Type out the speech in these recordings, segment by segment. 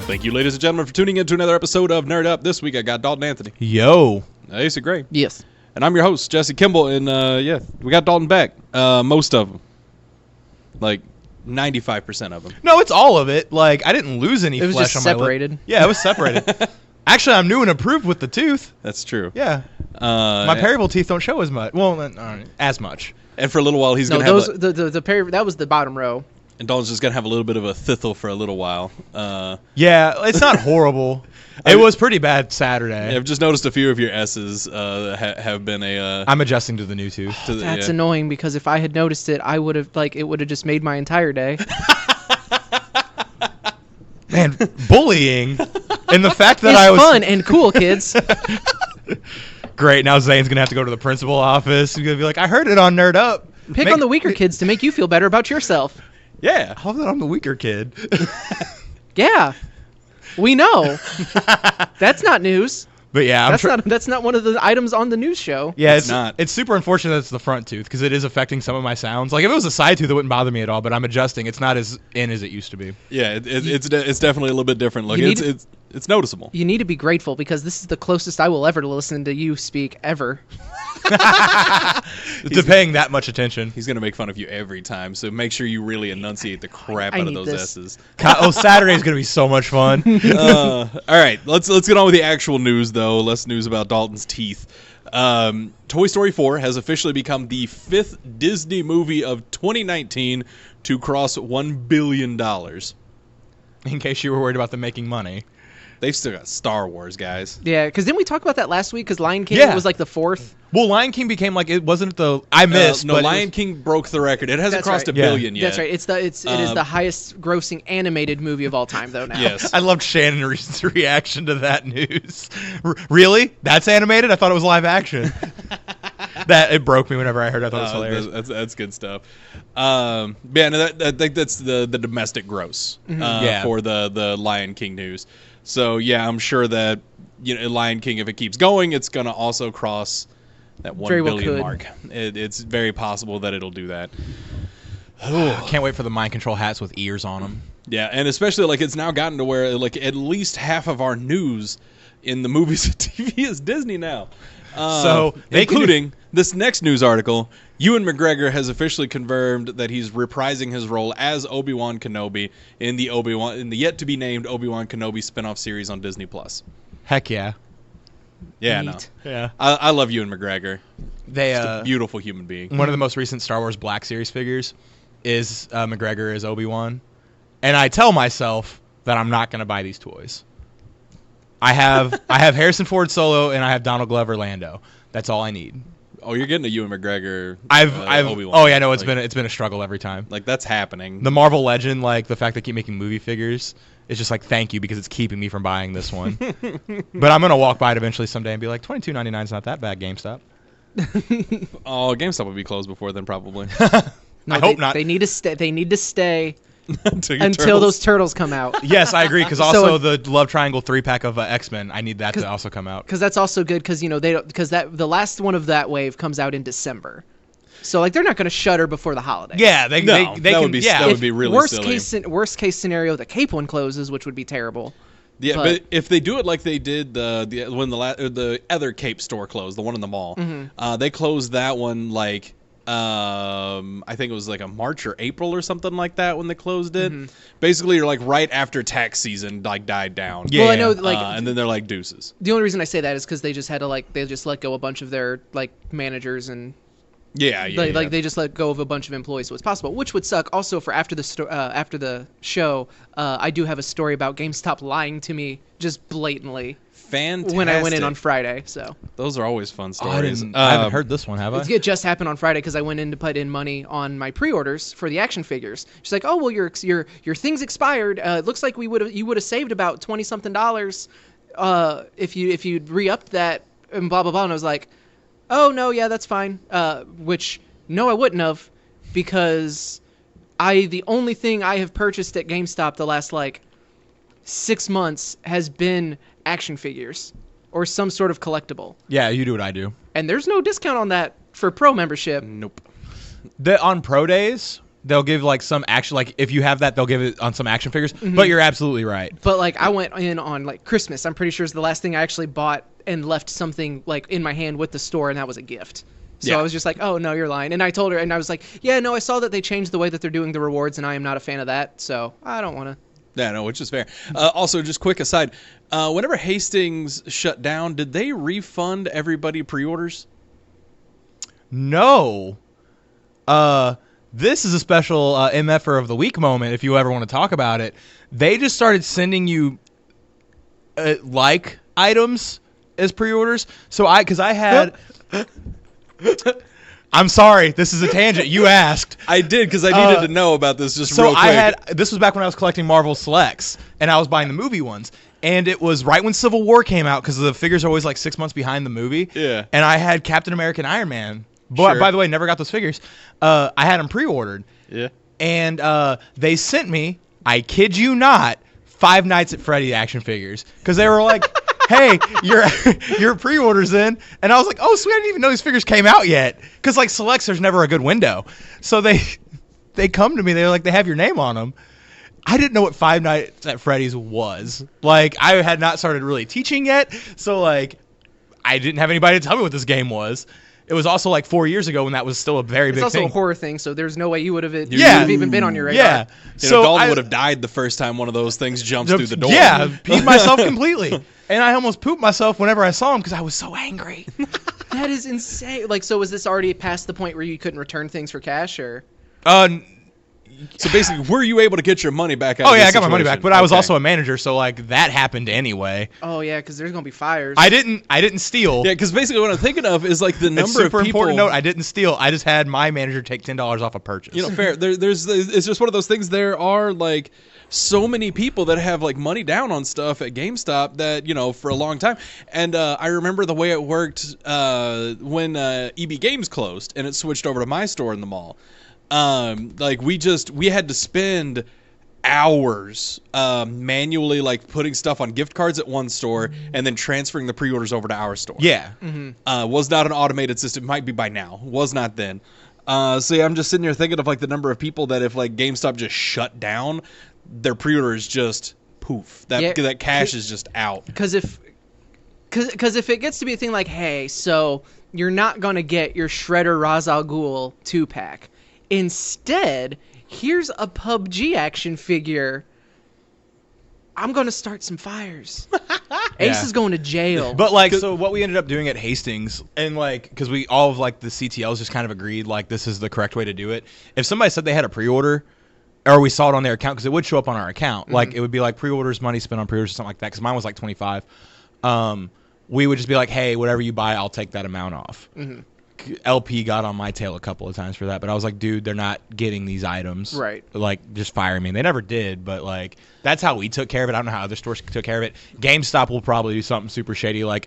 Thank you, ladies and gentlemen, for tuning in to another episode of Nerd Up. This week I got Dalton Anthony. Yo. Asa Gray. Yes. And I'm your host, Jesse Kimball. And we got Dalton back. Most of them. Like 95% of them. No, it's all of it. Like, I didn't lose any It was flesh just on my lip. separated. Yeah, it was separated. Actually, I'm new and improved with the tooth. That's true. Yeah. My parietal teeth don't show as much. Well, as much. And for a little while, he's No, going to have that was the bottom row. And Dalton's just going to have a little bit of a thithel for a little while. Yeah, it's not horrible. It was pretty bad Saturday. I've just noticed a few of your S's have been a... I'm adjusting to the new tooth. That's annoying because if I had noticed it, I would have it would have just made my entire day. Man, bullying and the fact that It's I was fun and cool, kids. Great. Now Zane's gonna have to go to the principal office. He's gonna be like, "I heard it on Nerd Up." Pick on the weaker kids to make you feel better about yourself. Yeah. How that I'm the weaker kid? Yeah, we know. That's not news. But yeah, That's not one of the items on the news show. Yeah, it's not. It's super unfortunate that it's the front tooth because it is affecting some of my sounds. Like if it was a side tooth, it wouldn't bother me at all. But I'm adjusting. It's not as in as it used to be. Yeah, it's definitely a little bit different. Look, it's noticeable. You need to be grateful because this is the closest I will ever listen to you speak ever. To paying that much attention. He's gonna make fun of you every time, so make sure you really enunciate the crap I out of need those this. S's. Saturday's gonna be so much fun. All right, let's get on with the actual news, though. Less news about Dalton's teeth. Toy Story 4 has officially become the 5th Disney movie of 2019 to cross $1 billion. In case you were worried about them making money. They've still got Star Wars, guys. Yeah, because didn't we talk about that last week? Because Lion King was like the 4th. Well, Lion King became like, it wasn't the, I missed. No, but Lion King broke the record. It hasn't That's crossed right. $1 billion yet. That's right. It is the highest grossing animated movie of all time, though. Now. Yes. I loved Shannon's reaction to that news. Really? That's animated? I thought it was live action. It broke me whenever I heard it. I thought it was hilarious. That's good stuff. Yeah, no, I think that's the domestic gross for the Lion King news. So yeah, I'm sure that Lion King, if it keeps going, it's gonna also cross that 1 billion mark. It's very possible that it'll do that. Can't wait for the mind control hats with ears on them. Yeah, and especially like it's now gotten to where like at least half of our news in the movies and TV is Disney now. So including this next news article, Ewan McGregor has officially confirmed that he's reprising his role as Obi-Wan Kenobi in the yet to be named Obi-Wan Kenobi spinoff series on Disney Plus. Heck yeah. Yeah, Neat. no. Yeah. I love Ewan McGregor. They Just a beautiful human being. one of the most recent Star Wars Black Series figures is McGregor as Obi-Wan. And I tell myself that I'm not going to buy these toys. I have Harrison Ford Solo and I have Donald Glover Lando. That's all I need. Oh, you're getting a Ewan McGregor. I've Obi-Wan. Oh yeah, no, it's Like, been a struggle every time. like that's happening. The Marvel Legend, like the fact they keep making movie figures, is just like thank you because it's keeping me from buying this one. But I'm gonna walk by it eventually someday and be like, $22.99 is not that bad, GameStop. Oh, GameStop would be closed before then, probably. No, I hope not. They need to stay. They need to stay Until your until turtles- those turtles come out. Yes, I agree. Because So also if- the Love Triangle 3-pack of X-Men, I need that to also come out. Because that's also good. Because the last one of that wave comes out in December. So like they're not going to shutter before the holiday. Yeah, they No, can. that would be- yeah, that would be really worst silly. Worst case scenario, the Cape one closes, which would be terrible. Yeah, but if they do it like they did when the other Cape store closed, the one in the mall, they closed that one like I think it was like a March or April or something like that when they closed it. Basically, you're like right after tax season like died down. Yeah. Well, I know like and then they're like deuces. the only reason I say that is because they just had to they just let go a bunch of their like managers and. Yeah. Like they just let go of a bunch of employees, so it's possible. Which would suck. Also, for after the show, I do have a story about GameStop lying to me just blatantly Fantastic. when I went in on Friday. So Those are always fun Oh, I stories. haven't heard this one, have I? it just happened on Friday because I went in to put in money on my pre-orders for the action figures. She's like, "Oh well, your thing's expired. It looks like you would have saved about $20-something if you'd re-upped that and blah blah blah." And I was like, "Oh no, yeah, that's fine." Which no, I wouldn't have, because the only thing I have purchased at GameStop the last like 6 months has been action figures or some sort of collectible. Yeah, you do what I do. And there's no discount on that for pro membership. Nope. On pro days, they'll give like some action, like if you have that, they'll give it on some action figures. But you're absolutely right. But like I went in on like Christmas. I'm pretty sure is the last thing I actually bought and left something like in my hand with the store, and that was a gift. So I was just like, oh no, you're lying. And I told her, and I was like, yeah, no, I saw that they changed the way that they're doing the rewards, and I am not a fan of that. So I don't want to. Yeah, no, which is fair. Also, just quick aside, whenever Hastings shut down, did they refund everybody pre-orders? No. This is a special MFer of the week moment, if you ever want to talk about it. They just started sending you like items as pre-orders. So because I had... I'm sorry, this is a tangent. You asked. I did, because I needed to know about this just real quick. This was back when I was collecting Marvel Selects, and I was buying the movie ones. And it was right when Civil War came out, because the figures are always like 6 months behind the movie. Yeah. And I had Captain America and Iron Man. By the way, never got those figures. I had them pre-ordered. Yeah. And they sent me, I kid you not, Five Nights at Freddy action figures. Because they were like... hey, your pre-order's in. And I was like, oh, sweet, I didn't even know these figures came out yet. Because, like, Selects, there's never a good window. So they come to me. They're like, they have your name on them. I didn't know what Five Nights at Freddy's was. Like, I had not started really teaching yet. So, like, I didn't have anybody to tell me what this game was. It was also, like, 4 years ago when that was still a very big thing. It's also a horror thing, so there's no way you would have even been on your radar. Yeah. So Dalton would have died the first time one of those things jumps through the door. Yeah, peed myself completely. And I almost pooped myself whenever I saw him because I was so angry. That is insane. Like, so was this already past the point where you couldn't return things for cash, or? So basically, were you able to get your money back out? Oh yeah, I got my money back, but I was also a manager, so like that happened anyway. Oh yeah, because there's gonna be fires. I didn't steal. Yeah, because basically what I'm thinking of is like the number super of people. Important note: I didn't steal. I just had my manager take $10 off a purchase. You know, fair. It's just one of those things. There are like so many people that have like money down on stuff at GameStop that, you know, for a long time. And I remember the way it worked when EB Games closed and it switched over to my store in the mall. Like we had to spend hours manually like putting stuff on gift cards at one store and then transferring the pre-orders over to our store. Yeah. Was not an automated system. Might be by now. Was not then. So yeah, I'm just sitting here thinking of like the number of people that if like GameStop just shut down, their pre-orders just poof. That cash is just out. Because if it gets to be a thing like, hey, so you're not gonna get your Shredder Ra's al Ghul 2-pack. Instead, here's a PUBG action figure. I'm going to start some fires. Ace is going to jail. But, like, so what we ended up doing at Hastings, and, like, because we all of, like, the CTLs just kind of agreed, like, this is the correct way to do it. If somebody said they had a pre-order, or we saw it on their account, because it would show up on our account. Like, it would be, like, pre-orders, money spent on pre-orders, or something like that, because mine was, like, 25. We would just be like, hey, whatever you buy, I'll take that amount off. LP got on my tail a couple of times for that, but I was like, dude, they're not getting these items. Right. Like, just fire me. And they never did, but, like, that's how we took care of it. I don't know how other stores took care of it. GameStop will probably do something super shady, and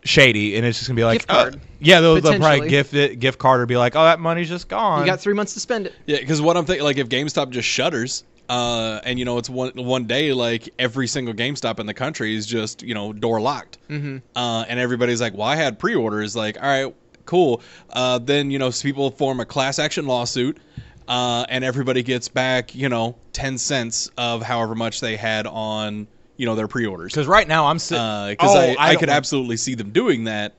it's just going to be like, gift card. Yeah, they'll probably gift card or be like, oh, that money's just gone. You got 3 months to spend it. Yeah, because what I'm thinking, like, if GameStop just shutters, and, you know, it's one day, like, every single GameStop in the country is just, you know, door locked. And everybody's like, well, I had pre-orders. Like, all right, cool. Then, you know, people form a class action lawsuit, and everybody gets back, you know, 10 cents of however much they had on, you know, their pre-orders. Because right now I'm sitting... I could absolutely see them doing that,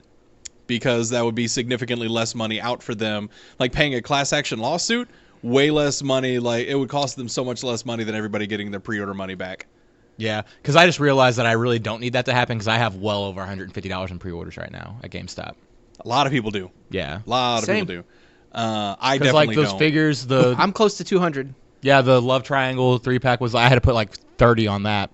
because that would be significantly less money out for them. Like, paying a class action lawsuit, way less money. Like, it would cost them so much less money than everybody getting their pre-order money back. Yeah, because I just realized that I really don't need that to happen, because I have well over $150 in pre-orders right now at GameStop. A lot of people do. Yeah. A lot of people do. I definitely like those don't. figures, I'm close to 200. Yeah, the Love Triangle 3-pack I had to put like 30 on that.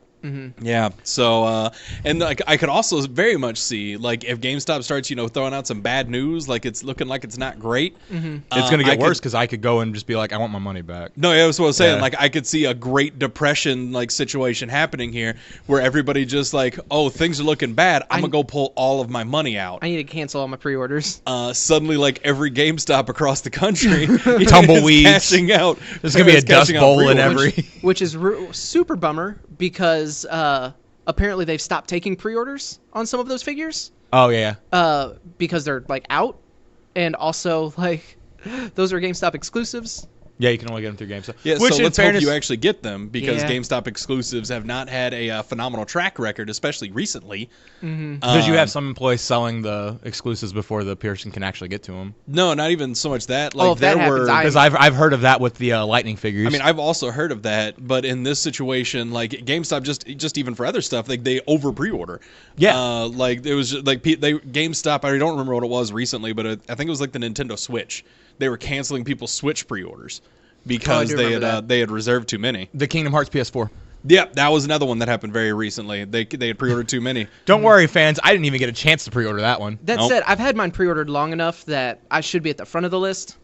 Yeah. So, and like I could also very much see, like, if GameStop starts, you know, throwing out some bad news, like it's looking like it's not great. It's gonna get worse, because I could go and just be like, I want my money back. No, yeah, that's what I was saying. Yeah. Like, I could see a Great Depression like situation happening here, where everybody just like, oh, things are looking bad. I'm gonna go pull all of my money out. I need to cancel all my pre-orders. Suddenly, like every GameStop across the country, tumbleweeds, cashing out. There's gonna be a dust bowl in every. Which is super bummer, because apparently they've stopped taking pre-orders on some of those figures. Oh yeah. Because they're like out, and also like those are GameStop exclusives. Yeah, you can only get them through GameStop. Yeah, Which, so in let's fairness, hope you actually get them because Yeah. GameStop exclusives have not had a phenomenal track record, especially recently. because you have some employees selling the exclusives before the person can actually get to them. No, not even so much that. Oh, if that happens, Because I've heard of that with the Lightning figures. I mean, I've also heard of that, but in this situation, like GameStop, just even for other stuff, like they over pre-order. Yeah. Like it was just, like GameStop. I don't remember what it was recently, but I think it was like the Nintendo Switch. They were canceling people's Switch pre-orders because they had reserved too many. the Kingdom Hearts PS4. Yeah, that was another one that happened very recently. They had pre-ordered too many. Don't worry, fans. I didn't even get a chance to pre-order that one. That Nope. said, I've had mine pre-ordered long enough that I should be at the front of the list.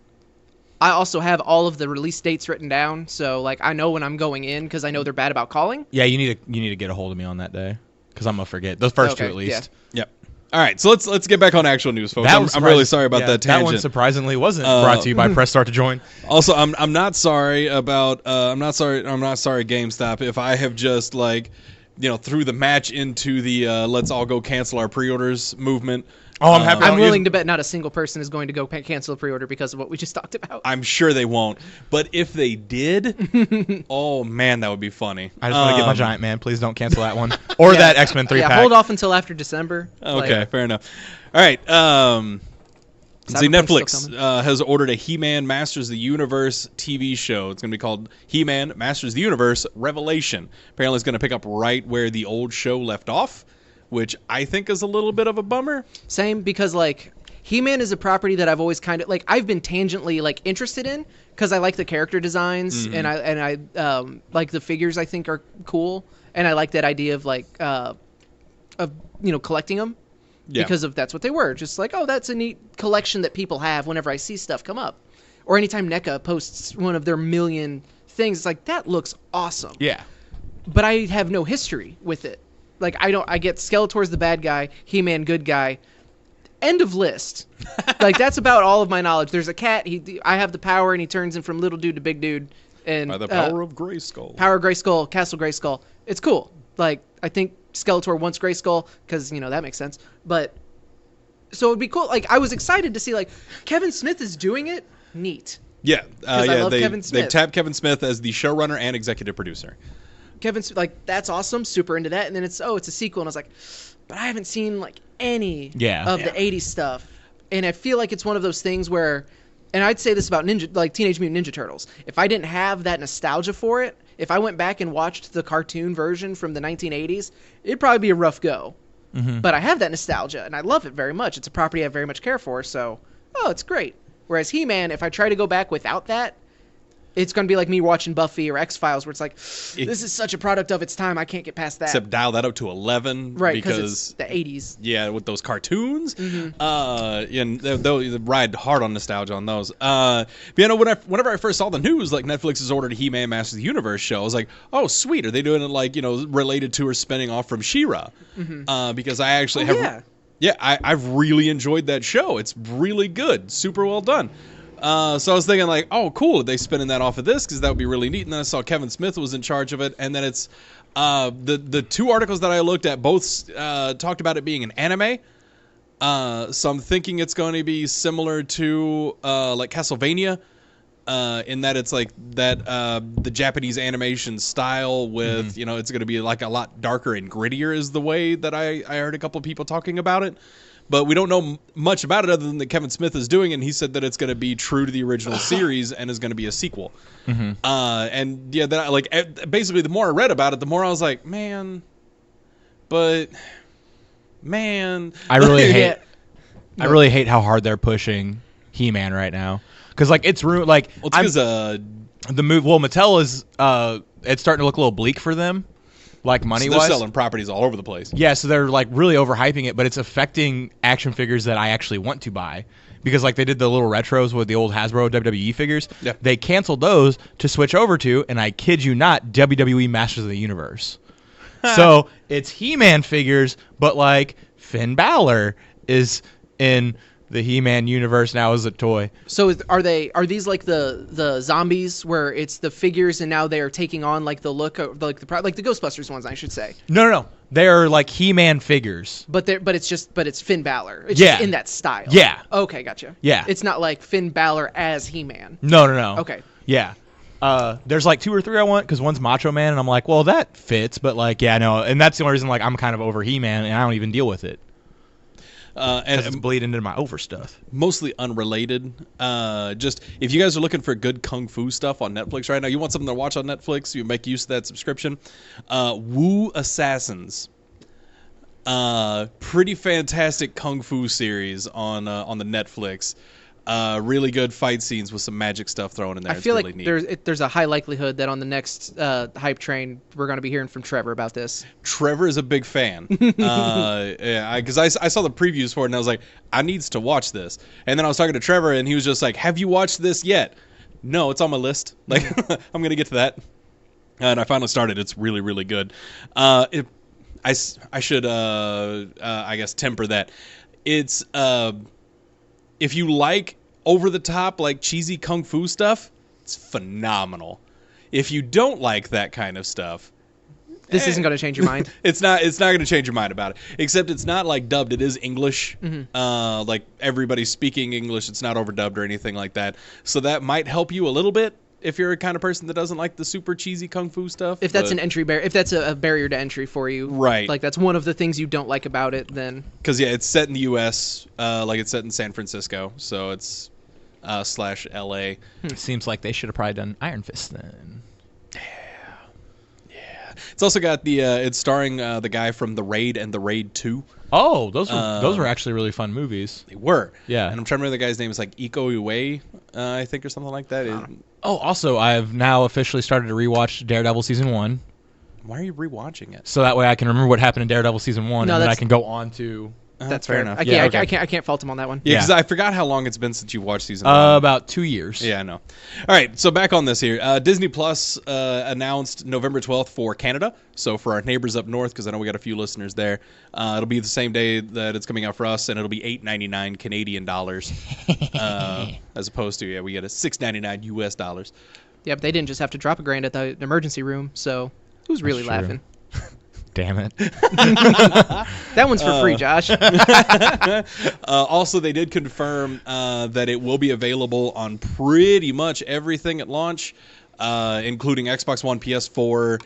I also have all of the release dates written down, so like I know when I'm going in because I know they're bad about calling. Yeah, you need to get a hold of me on that day because I'm gonna forget the first two Okay, at least. yeah. Yep. All right, so let's get back on actual news, folks. That was I'm really sorry about yeah, that tangent. That one surprisingly wasn't brought to you by Press Start to Join. Also, I'm not sorry about I'm not sorry GameStop if I have just like threw the match into the let's all go cancel our pre-orders movement. Oh, I'm happy. I'm willing to bet not a single person is going to go cancel a pre-order because of what we just talked about. I'm sure they won't, but if they did, oh man, that would be funny. I just want to get my Giant Man. Please don't cancel that one or that X-Men 3-pack. Yeah, hold off until after December. Okay, fair enough. All right. See, Cyberpunk's still Netflix has ordered a He-Man Masters of the Universe TV show. It's going to be called He-Man Masters of the Universe Revelation. Apparently, it's going to pick up right where the old show left off, which I think is a little bit of a bummer. Same, because like He-Man is a property that I've always kind of like I've been tangentially like interested in because I like the character designs and I like the figures I think are cool, and I like that idea of like collecting them. Yeah. Because that's what they were. Just like, oh, that's a neat collection that people have whenever I see stuff come up. Or anytime NECA posts one of their million things, it's like, that looks awesome. Yeah. But I have no history with it. Like, I get Skeletor's the bad guy, He-Man good guy. End of list. Like, that's about all of my knowledge. There's a cat, I have the power, and he turns him from little dude to big dude. And By the power of Grayskull. Power of Grayskull, Castle Grayskull. It's cool. Like, I think Skeletor wants Grayskull because, that makes sense. But, so it'd be cool. Like, I was excited to see, like, Kevin Smith is doing it. Neat. Yeah. I love Kevin Smith. They've tapped Kevin Smith as the showrunner and executive producer. Kevin Smith, like, that's awesome. Super into that. And then it's a sequel. And I was like, but I haven't seen, like, any of the 80s stuff. And I feel like it's one of those things where, and I'd say this about Teenage Mutant Ninja Turtles. If I didn't have that nostalgia for it, if I went back and watched the cartoon version from the 1980s, it'd probably be a rough go. Mm-hmm. But I have that nostalgia, and I love it very much. It's a property I very much care for, so, it's great. Whereas He-Man, if I try to go back without that, it's going to be like me watching Buffy or X-Files, where it's like, this is such a product of its time, I can't get past that. Except dial that up to 11. Right, because it's the 80s. Yeah, with those cartoons. And they'll ride hard on nostalgia on those. But whenever I first saw the news, like Netflix has ordered a He-Man Masters of the Universe show, I was like, oh, sweet. Are they doing it like, related to or spinning off from She-Ra? Because I actually have... Yeah, I've really enjoyed that show. It's really good. Super well done. So I was thinking like, oh, cool. Are they spinning that off of this? Because that would be really neat. And then I saw Kevin Smith was in charge of it. And then it's the two articles that I looked at both talked about it being an anime. So I'm thinking it's going to be similar to like Castlevania in that it's like that the Japanese animation style with, it's going to be like a lot darker and grittier is the way that I heard a couple of people talking about it. But we don't know much about it other than that Kevin Smith is doing it, and he said that it's going to be true to the original series and is going to be a sequel. And yeah, that basically the more I read about it, the more I was like, I really hate how hard they're pushing He-Man right now, because like it's ruined. Like, well, it's the move. Well, Mattel is it's starting to look a little bleak for them. Like money-wise, they're selling properties all over the place. Yeah, so they're like really overhyping it, but it's affecting action figures that I actually want to buy because like they did the little retros with the old Hasbro WWE figures. Yeah. They canceled those to switch over to, and I kid you not, WWE Masters of the Universe. So it's He-Man figures, but like Finn Balor is in the He-Man universe now as a toy. So are these like the zombies where it's the figures and now they are taking on like the look of like the Ghostbusters ones, I should say? No. They are like He-Man figures. But it's Finn Balor. It's just in that style. Yeah. Okay, gotcha. Yeah. It's not like Finn Balor as He-Man. No. Okay. Yeah. There's like 2 or 3 I want because one's Macho Man, and I'm like, well, that fits, but like, yeah, no, and that's the only reason like I'm kind of over He-Man, and I don't even deal with it. And it's bleeding into my over stuff. Mostly unrelated. Just if you guys are looking for good kung fu stuff on Netflix right now, you want something to watch on Netflix, you make use of that subscription. Wu Assassins. Pretty fantastic kung fu series on the Netflix. Really good fight scenes with some magic stuff thrown in there. I feel really like neat. there's a high likelihood that on the next hype train we're going to be hearing from Trevor about this. Trevor is a big fan. Yeah, because I saw the previews for it and I was like, I needs to watch this. And then I was talking to Trevor and he was just like, have you watched this yet? No, it's on my list. Like, I'm gonna get to that. And I finally started. It's really, really good. I should I guess temper that. It's if you like over the top, like cheesy kung fu stuff, it's phenomenal. If you don't like that kind of stuff, this isn't going to change your mind. It's not going to change your mind about it. Except it's not like dubbed. It is English. Mm-hmm. Like everybody's speaking English. It's not overdubbed or anything like that. So that might help you a little bit if you're a kind of person that doesn't like the super cheesy kung fu stuff. If that's an entry barrier, if that's a barrier to entry for you, right? Like that's one of the things you don't like about it, then. Because yeah, it's set in the U.S. Like it's set in San Francisco, so it's slash L.A. Seems like they should have probably done Iron Fist then. Yeah. It's also got the it's starring the guy from The Raid and The Raid 2. Oh, those were actually really fun movies. They were. Yeah. And I'm trying to remember the guy's name. It's like Iko Uwe, I think, or something like that. Oh, also, I've now officially started to rewatch Daredevil Season 1. Why are you rewatching it? So that way I can remember what happened in Daredevil Season 1, and then I can go on to... That's fair fair enough. I can't fault him on that one. Yeah, because I forgot how long it's been since you watched Season 1. About 2 years. Yeah, I know. All right, so back on this here. Disney Plus announced November 12th for Canada. So for our neighbors up north, because I know we got a few listeners there, it'll be the same day that it's coming out for us, and it'll be $8.99 Canadian dollars, as opposed to we get a $6.99 US dollars. Yeah, but they didn't just have to drop $1,000 at the emergency room. So who's really laughing? Damn it. That one's for free, Josh. Also, they did confirm that it will be available on pretty much everything at launch, including Xbox One, PS4.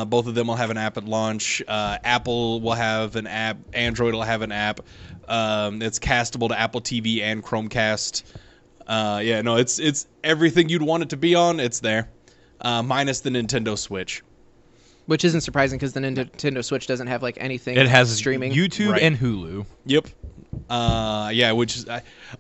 Both of them will have an app at launch. Apple will have an app. Android will have an app. It's castable to Apple TV and Chromecast. It's everything you'd want it to be on. It's there, minus the Nintendo Switch. Which isn't surprising because the Nintendo Switch doesn't have like anything. It has streaming, YouTube and Hulu. Yep. Which is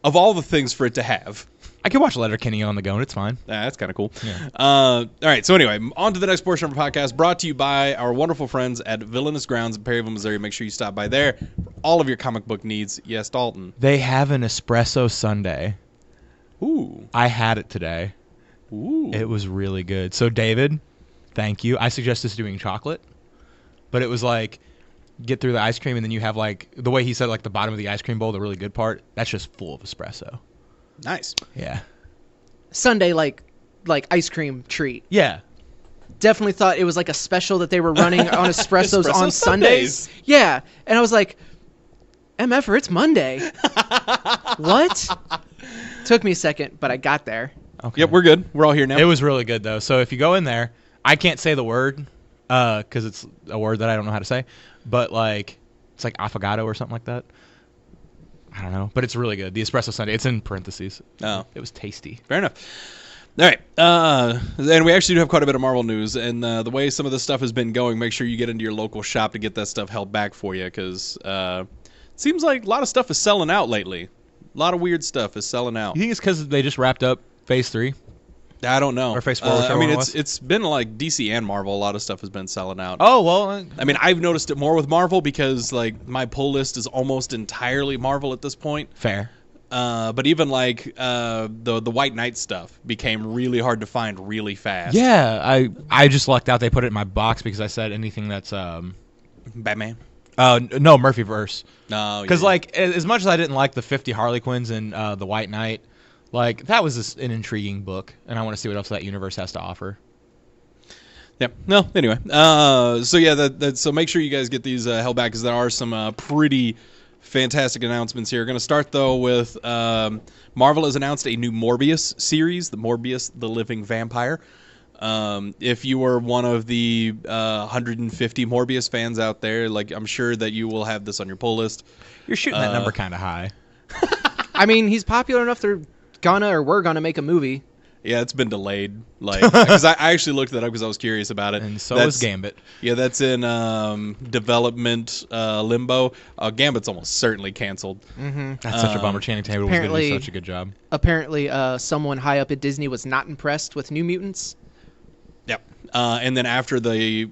of all the things for it to have. I can watch Letterkenny on the go, and it's fine. That's kind of cool. Yeah. All right. So anyway, on to the next portion of our podcast, brought to you by our wonderful friends at Villainous Grounds in Perryville, Missouri. Make sure you stop by there for all of your comic book needs. Yes, Dalton. They have an espresso sundae. Ooh. I had it today. Ooh. It was really good. So David, thank you. I suggest us doing chocolate, but it was like get through the ice cream and then you have like the way he said like the bottom of the ice cream bowl, the really good part, that's just full of espresso. Nice. Yeah. Sunday like ice cream treat. Yeah. Definitely thought it was like a special that they were running on espressos Espresso on Sundays. Yeah, and I was like, MFer, it's Monday. What? Took me a second, but I got there. Okay. Yep, we're good. We're all here now. It was really good though. So if you go in there, I can't say the word because it's a word that I don't know how to say, but like it's like affogato or something like that. I don't know, but it's really good. The espresso sundae, it's in parentheses. Oh. It was tasty. Fair enough. All right. And we actually do have quite a bit of Marvel news, and the way some of this stuff has been going, make sure you get into your local shop to get that stuff held back for you, because it seems like a lot of stuff is selling out lately. A lot of weird stuff is selling out. You think it's because they just wrapped up Phase 3? I don't know. Or Phase 4, whichever I mean, one it was. it's been like DC and Marvel. A lot of stuff has been selling out. Oh, well. I mean, I've noticed it more with Marvel because like my pull list is almost entirely Marvel at this point. Fair. But even like the White Knight stuff became really hard to find really fast. Yeah, I just lucked out they put it in my box because I said anything that's Batman. No, Murphyverse. No, because like as much as I didn't like the 50 Harley Quinns and the White Knight, like that was an intriguing book, and I want to see what else that universe has to offer. Yep. No. Anyway. So yeah. So make sure you guys get these held back because there are some pretty fantastic announcements here. Going to start, though, with Marvel has announced a new Morbius series, the Morbius the Living Vampire. If you are one of the 150 Morbius fans out there, like, I'm sure that you will have this on your pull list. You're shooting that number kind of high. I mean, he's popular enough they're we're gonna make a movie. Yeah, it's been delayed. Like, because I actually looked that up because I was curious about it. And so is Gambit. Yeah, that's in development limbo. Gambit's almost certainly canceled. Mm-hmm. That's such a bummer. Channing Tatum was going to do such a good job. Apparently, someone high up at Disney was not impressed with New Mutants. Yep. And then after the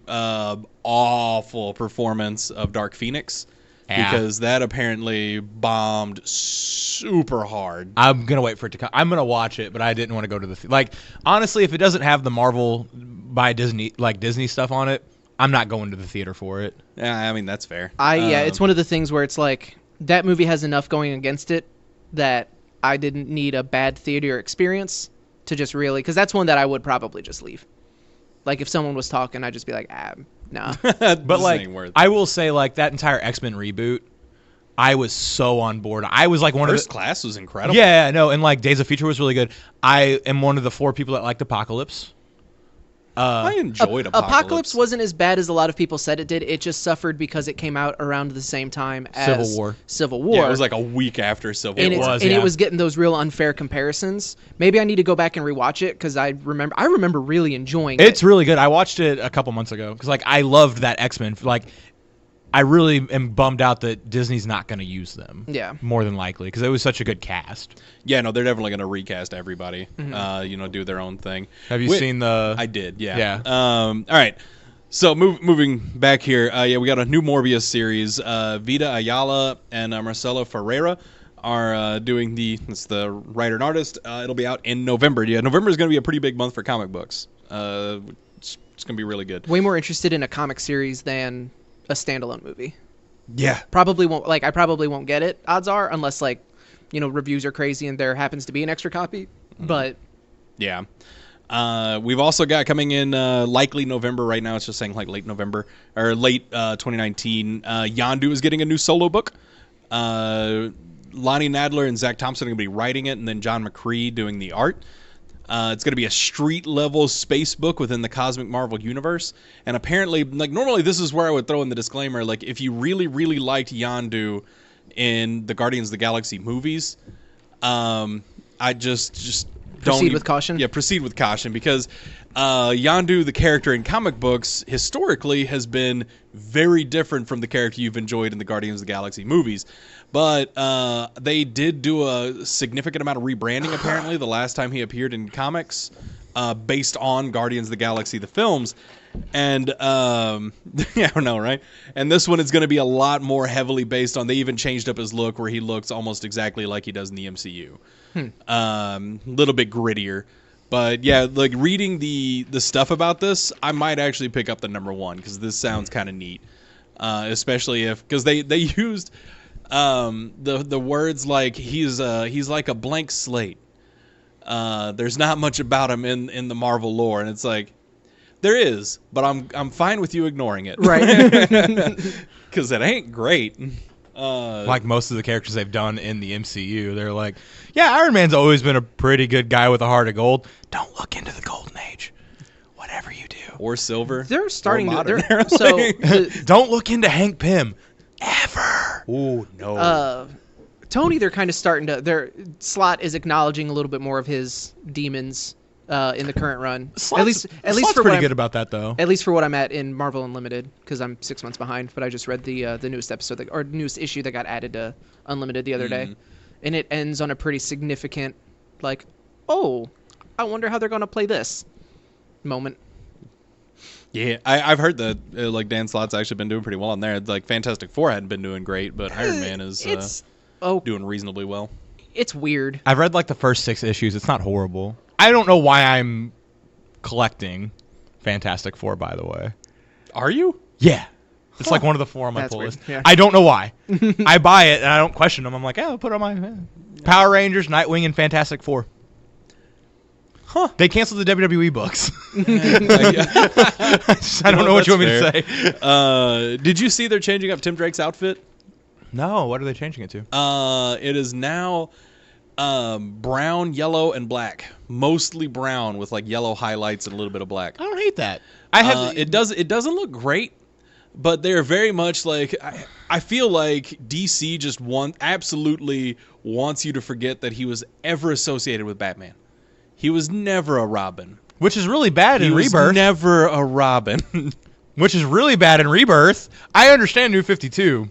awful performance of Dark Phoenix, because that apparently bombed super hard. I'm going to wait for it to come. I'm going to watch it, but I didn't want to go to the like, honestly, if it doesn't have the Marvel by Disney, like Disney stuff on it, I'm not going to the theater for it. Yeah, I mean, that's fair. It's one of the things where it's like, that movie has enough going against it that I didn't need a bad theater experience to just really, because that's one that I would probably just leave. Like, if someone was talking, I'd just be like, nah. But, like, I will say, like, that entire X-Men reboot, I was so on board. I was, like, First Class was incredible. Yeah, no, and, like, Days of Future was really good. I am one of the 4 people that liked Apocalypse. I enjoyed Apocalypse. Wasn't as bad as a lot of people said it did. It just suffered because it came out around the same time as Civil War. Yeah, it was like a week after Civil War. It was getting those real unfair comparisons. Maybe I need to go back and rewatch it because I remember really enjoying it. It's really good. I watched it a couple months ago because, like, I loved that X-Men. Like, I really am bummed out that Disney's not going to use them. Yeah. More than likely, because it was such a good cast. Yeah, no, they're definitely going to recast everybody. Mm-hmm. Do their own thing. Have you seen the? I did. Yeah. Yeah. All right. So moving back here, we got a new Morbius series. Vita Ayala and Marcelo Ferreira are doing it's the writer and artist. It'll be out in November. Yeah, November is going to be a pretty big month for comic books. It's going to be really good. Way more interested in a comic series than a standalone movie. Yeah. I probably won't get it, odds are, unless, like, reviews are crazy and there happens to be an extra copy. But yeah. We've also got coming in likely November right now. It's just saying like late November or late 2019. Yondu is getting a new solo book. Lonnie Nadler and Zach Thompson are going to be writing it, and then John McCree doing the art. It's going to be a street-level space book within the Cosmic Marvel universe. And apparently, like, normally this is where I would throw in the disclaimer, like, if you really, really liked Yondu in the Guardians of the Galaxy movies, I just proceed with caution. Yeah, proceed with caution, because Yondu, the character in comic books, historically has been very different from the character you've enjoyed in the Guardians of the Galaxy movies. But they did do a significant amount of rebranding, apparently, the last time he appeared in comics, based on Guardians of the Galaxy, the films. And, yeah, I know, right? And this one is going to be a lot more heavily based on, they even changed up his look where he looks almost exactly like he does in the MCU. Little bit grittier. But, yeah, like, reading the stuff about this, I might actually pick up the number 1, because this sounds kind of neat. Especially because they used... the words like he's like a blank slate. There's not much about him in the Marvel lore, and it's like there is, but I'm fine with you ignoring it, right? Because it ain't great. Like most of the characters they've done in the MCU, they're like, yeah, Iron Man's always been a pretty good guy with a heart of gold. Don't look into the Golden Age, whatever you do, or silver. They're starting to. Don't look into Hank Pym. Ever. Oh no. Tony, they're kind of starting to. Their Slott is acknowledging a little bit more of his demons in the current run. Slott's at least for pretty good about that, though. At least for what I'm at in Marvel Unlimited, because I'm 6 months behind. But I just read the newest episode or newest issue that got added to Unlimited the other day, and it ends on a pretty significant, like, oh, I wonder how they're going to play this moment. Yeah, I've heard that like Dan Slott's actually been doing pretty well on there. Like Fantastic Four hadn't been doing great, but Iron Man is doing reasonably well. It's weird. I've read like the first 6 issues. It's not horrible. I don't know why I'm collecting Fantastic Four, by the way. Are you? Yeah. It's like one of the 4 on my pull list. Yeah. I don't know why. I buy it and I don't question them. I'm like, I'll put it on my Power Rangers, Nightwing, and Fantastic Four. Huh. They canceled the WWE books. I don't know what you want me to say. Did you see they're changing up Tim Drake's outfit? No, what are they changing it to? It is now brown, yellow, and black. Mostly brown with like yellow highlights and a little bit of black. I don't hate that. It doesn't look great, but they're very much like I feel like DC just absolutely wants you to forget that he was ever associated with Batman. He was never a Robin. Which is really bad in Rebirth. Rebirth. Never a Robin. Which is really bad in Rebirth. I understand New 52.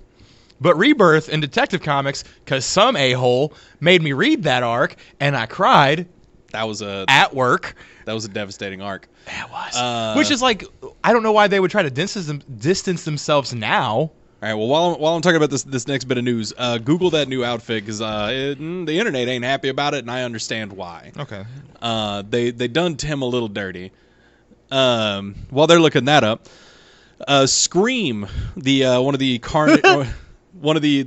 But Rebirth in Detective Comics, because some a-hole made me read that arc, and I cried. At work. That was a devastating arc. It was. Which is like, I don't know why they would try to distance themselves now. All right, well, while I'm talking about this next bit of news, Google that new outfit, because the internet ain't happy about it, and I understand why. Okay. They done Tim a little dirty. While they're looking that up, Scream, one of the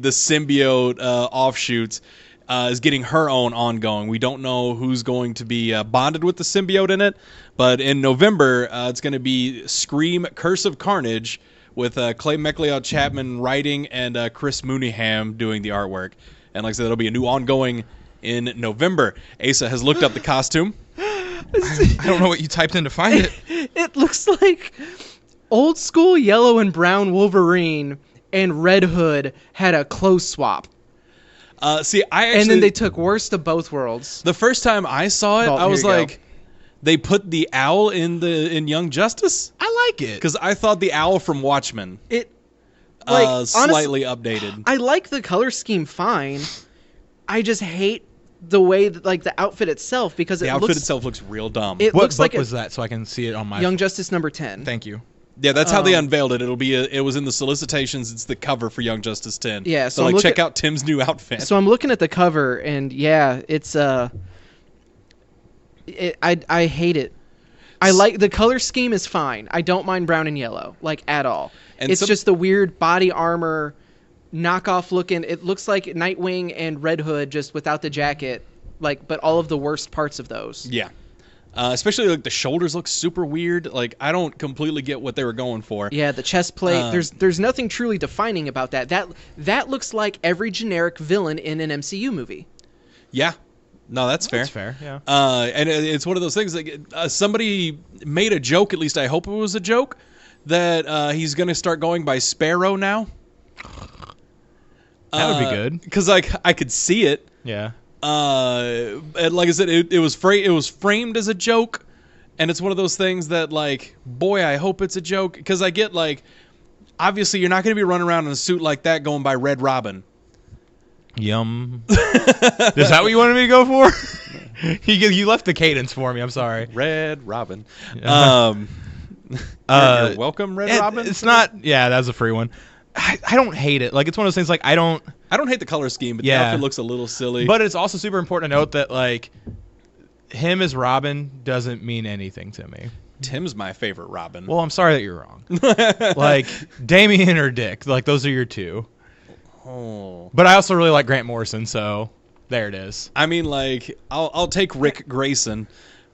symbiote offshoots, is getting her own ongoing. We don't know who's going to be bonded with the symbiote in it, but in November, it's going to be Scream Curse of Carnage with Clay McLeod Chapman writing and Chris Mooneyham doing the artwork. And like I said, there'll be a new ongoing in November. Asa has looked up the costume. I don't know what you typed in to find it. It looks like old school yellow and brown Wolverine and Red Hood had a clothes swap. And then they took worst of both worlds. The first time I saw it, I was like, they put the owl in Young Justice? I like it. Because I thought the owl from Watchmen slightly updated. I like the color scheme fine. I just hate the way that, like, the outfit itself, because the outfit itself looks real dumb. What book was that, so I can see it on my... Young Justice number 10. Thank you. Yeah, that's how they unveiled it. It was in the solicitations. It's the cover for Young Justice 10. Yeah, so check out Tim's new outfit. So I'm looking at the cover, and yeah, it's I hate it. I like the color scheme is fine. I don't mind brown and yellow, like, at all. And it's just the weird body armor knockoff looking. It looks like Nightwing and Red Hood just without the jacket, like, but all of the worst parts of those. Yeah. Especially like the shoulders look super weird. Like, I don't completely get what they were going for. Yeah, the chest plate. There's nothing truly defining about that. That looks like every generic villain in an MCU movie. Yeah. No, that's fair. That's fair, yeah. And it's one of those things, like, somebody made a joke, at least I hope it was a joke, that he's going to start going by Sparrow now. That would be good. Because, like, I could see it. Yeah. And like I said, it was framed as a joke, and it's one of those things that, like, boy, I hope it's a joke, because I get, like, obviously you're not going to be running around in a suit like that going by Red Robin. Yum. Is that what you wanted me to go for? You left the cadence for me. I'm sorry. Red Robin. Yeah. You're welcome, Red Robin. It's not. Yeah, that was a free one. I don't hate it. Like, it's one of those things. Like, I don't hate the color scheme, but the outfit looks a little silly. But it's also super important to note that, like, him as Robin doesn't mean anything to me. Tim's my favorite Robin. Well, I'm sorry that you're wrong. Like, Damian or Dick. Like, those are your two. Oh. But I also really like Grant Morrison, so there it is. I mean, like, I'll take Rick Grayson.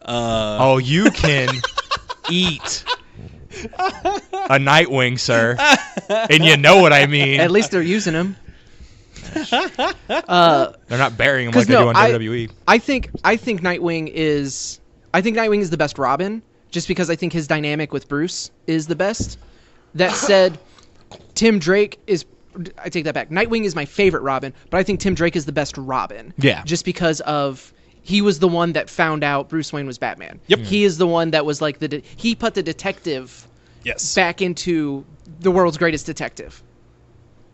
Oh, you can eat a Nightwing, sir. And you know what I mean. At least they're using him. They're not burying him like they do on WWE. I think Nightwing is the best Robin, just because I think his dynamic with Bruce is the best. That said, Tim Drake is... I take that back. Nightwing is my favorite Robin, but I think Tim Drake is the best Robin. Yeah. Just because of... He was the one that found out Bruce Wayne was Batman. Yep. He is the one that was like he put the detective back into the world's greatest detective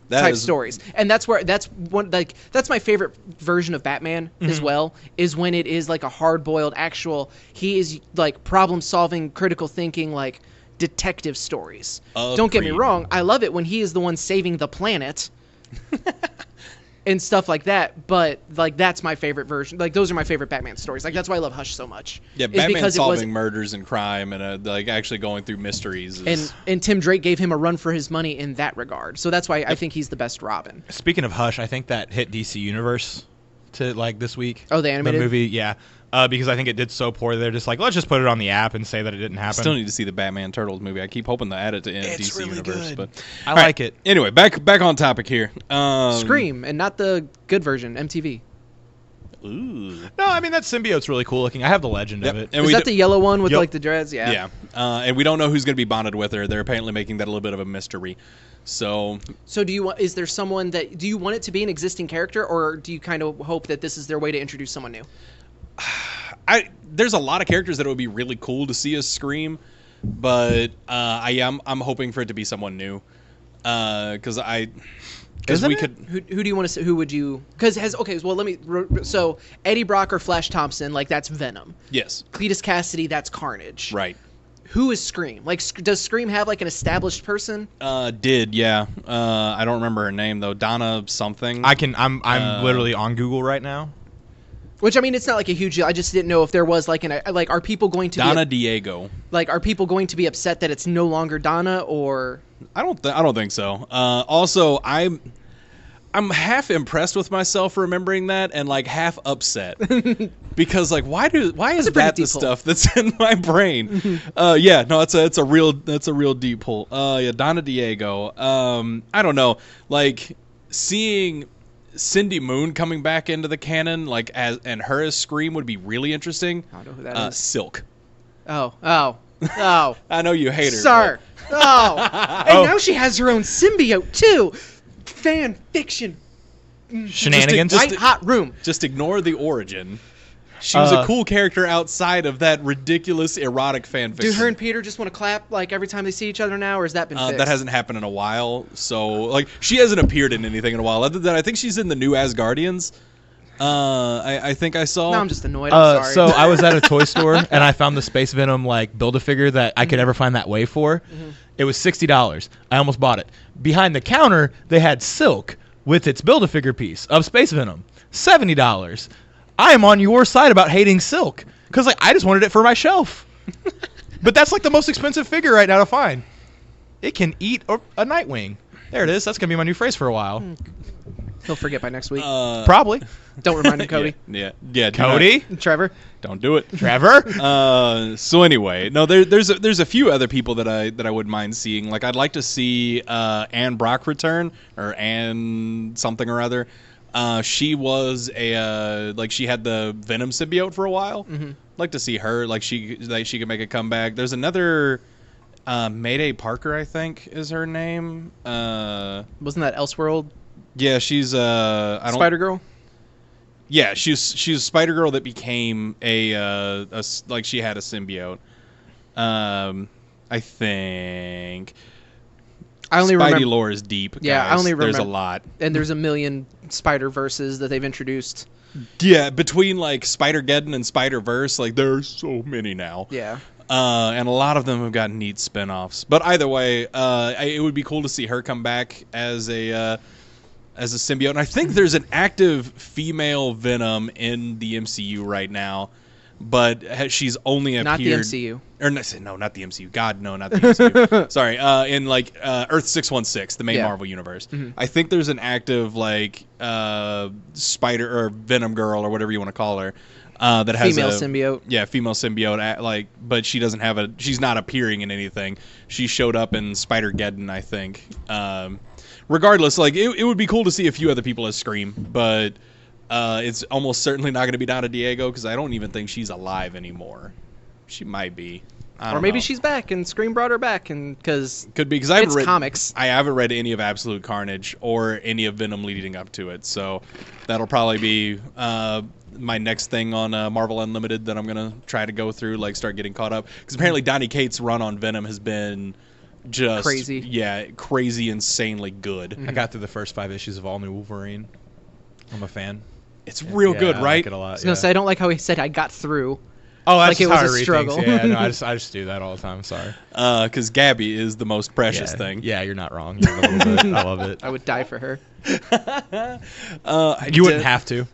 type stories. And that's my favorite version of Batman as well, is when it is like a hard-boiled actual, he is like problem-solving, critical thinking, like detective stories. Don't get me wrong, I love it when he is the one saving the planet. And stuff like that, but like that's my favorite version. Like those are my favorite Batman stories. Like that's why I love Hush so much. Yeah, Batman solving murders and crime and like actually going through mysteries. And Tim Drake gave him a run for his money in that regard. So that's why I think he's the best Robin. Speaking of Hush, I think that hit DC Universe to like this week. Oh, the animated movie, yeah. Because I think it did so poorly, they're just like, let's just put it on the app and say that it didn't happen. Still need to see the Batman Turtles movie. I keep hoping to add it to It's DC really Universe, good. but I like it. Anyway, back on topic here. Scream, and not the good version, MTV. Ooh. No, I mean that symbiote's really cool looking. I have the legend of it. And Is that the yellow one with Yep. like the dreads? Yeah. Yeah, and we don't know who's going to be bonded with her. They're apparently making that a little bit of a mystery. So do you want? Is there someone that do you want it to be an existing character, or do you kind of hope that this is their way to introduce someone new? there's a lot of characters that it would be really cool to see us Scream, but I'm hoping for it to be someone new, because we could. Who do you want to? Who would you? Because let me. So Eddie Brock or Flash Thompson, like that's Venom. Yes. Cletus Cassidy, that's Carnage. Right. Who is Scream? Like, does Scream have like an established person? Yeah. I don't remember her name though. Donna something. I'm literally on Google right now. Which, I mean, it's not like a huge deal. I just didn't know if there was like are people going to Donna Diego. Like, are people going to be upset that it's no longer Donna, or? I don't think so. Also, I'm half impressed with myself for remembering that, and like half upset because like why is that the stuff that's in my brain? It's a real deep pull. Donna Diego. I don't know, like seeing Cindy Moon coming back into the canon, like and her as Scream would be really interesting. I don't know who that is. Silk. Oh. I know you hate her, sir. And now she has her own symbiote too. Fan fiction. Shenanigans. Hot room. Just ignore the origin. She was a cool character outside of that ridiculous erotic fan fiction. Do her and Peter just want to clap like every time they see each other now, or has that been fixed? That hasn't happened in a while. So like she hasn't appeared in anything in a while. Other than I think she's in the new Asgardians. I think I saw. No, I'm just annoyed. I'm sorry. So I was at a toy store and I found the Space Venom like Build-A-Figure that I could never find that way for. Mm-hmm. It was $60. I almost bought it. Behind the counter, they had Silk with its Build-A-Figure piece of Space Venom, $70. I am on your side about hating Silk because like I just wanted it for my shelf. But that's like the most expensive figure right now to find. It can eat a Nightwing. There it is. That's gonna be my new phrase for a while. He'll forget by next week. Probably. Don't remind him, Cody. Yeah. Cody, Trevor. Don't do it, Trevor. So anyway, no, there's a few other people that I wouldn't mind seeing. Like I'd like to see Anne Brock return, or Anne something or other. She was she had the Venom symbiote for a while. Mm-hmm. Like to see her, she could make a comeback. There's another Mayday Parker, I think is her name. Wasn't that Elseworld? Yeah, she's Spider Girl. Yeah, she's Spider Girl that became she had a symbiote. I think. I only remember. Spidey lore is deep. Yeah, guys. I only remember. There's a lot, and there's a million Spider-Verses that they've introduced. Yeah, between like Spider-Geddon and Spider-Verse, like there's so many now. Yeah. And a lot of them have got neat spin-offs. But either way, it would be cool to see her come back as a symbiote. And I think there's an active female Venom in the MCU right now, but she's only appeared. Not the MCU. Or no, not the MCU. God, no, not the MCU. Sorry, in like Earth 616, the main Marvel universe. Mm-hmm. I think there's an active Spider or Venom girl or whatever you want to call her. That has female symbiote. Yeah, female symbiote. But she doesn't have she's not appearing in anything. She showed up in Spider-Geddon, I think. Regardless, it would be cool to see a few other people as Scream, but it's almost certainly not going to be Donna Diego because I don't even think she's alive anymore. She might be. Or maybe she's back and Scream brought her back, and because could be because I haven't read comics. I haven't read any of Absolute Carnage or any of Venom leading up to it, so that'll probably be my next thing on Marvel Unlimited that I'm gonna try to go through, start getting caught up. Because apparently Donny Cates' run on Venom has been just crazy. Yeah, crazy, insanely good. Mm-hmm. I got through the first 5 issues of All New Wolverine. I'm a fan. It's real good, right? I like it a lot. I was gonna say I don't like how he said I got through. Oh, that's it how was I a read struggle. things. Yeah, no, I just do that all the time. Sorry. Because Gabby is the most precious thing. Yeah, you're not wrong. You're a little bit. I love it. I would die for her. You wouldn't have to.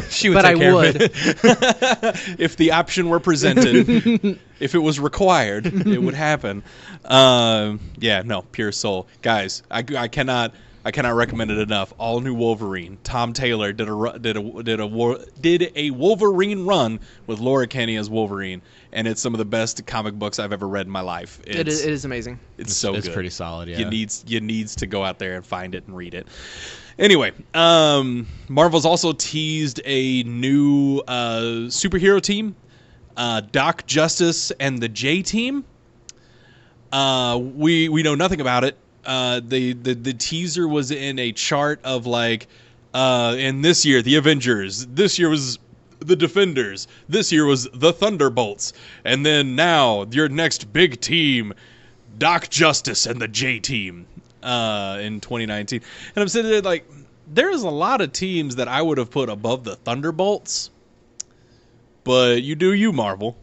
She would. But take care I would. Of it. If the option were presented, if it was required, it would happen. Yeah, no, pure soul, guys. I I cannot recommend it enough. All new Wolverine. Tom Taylor did a Wolverine run with Laura Kinney as Wolverine, and it's some of the best comic books I've ever read in my life. It is amazing. It's so good. It's pretty solid. Yeah, you needs to go out there and find it and read it. Anyway, Marvel's also teased a new superhero team, Doc Justice and the J Team. We know nothing about it. The teaser was in a chart of like, in this year the Avengers, this year was the Defenders, this year was the Thunderbolts, and then now your next big team, Doc Justice and the J Team, in 2019. And I'm sitting there like, there's a lot of teams that I would have put above the Thunderbolts, but you do you, Marvel.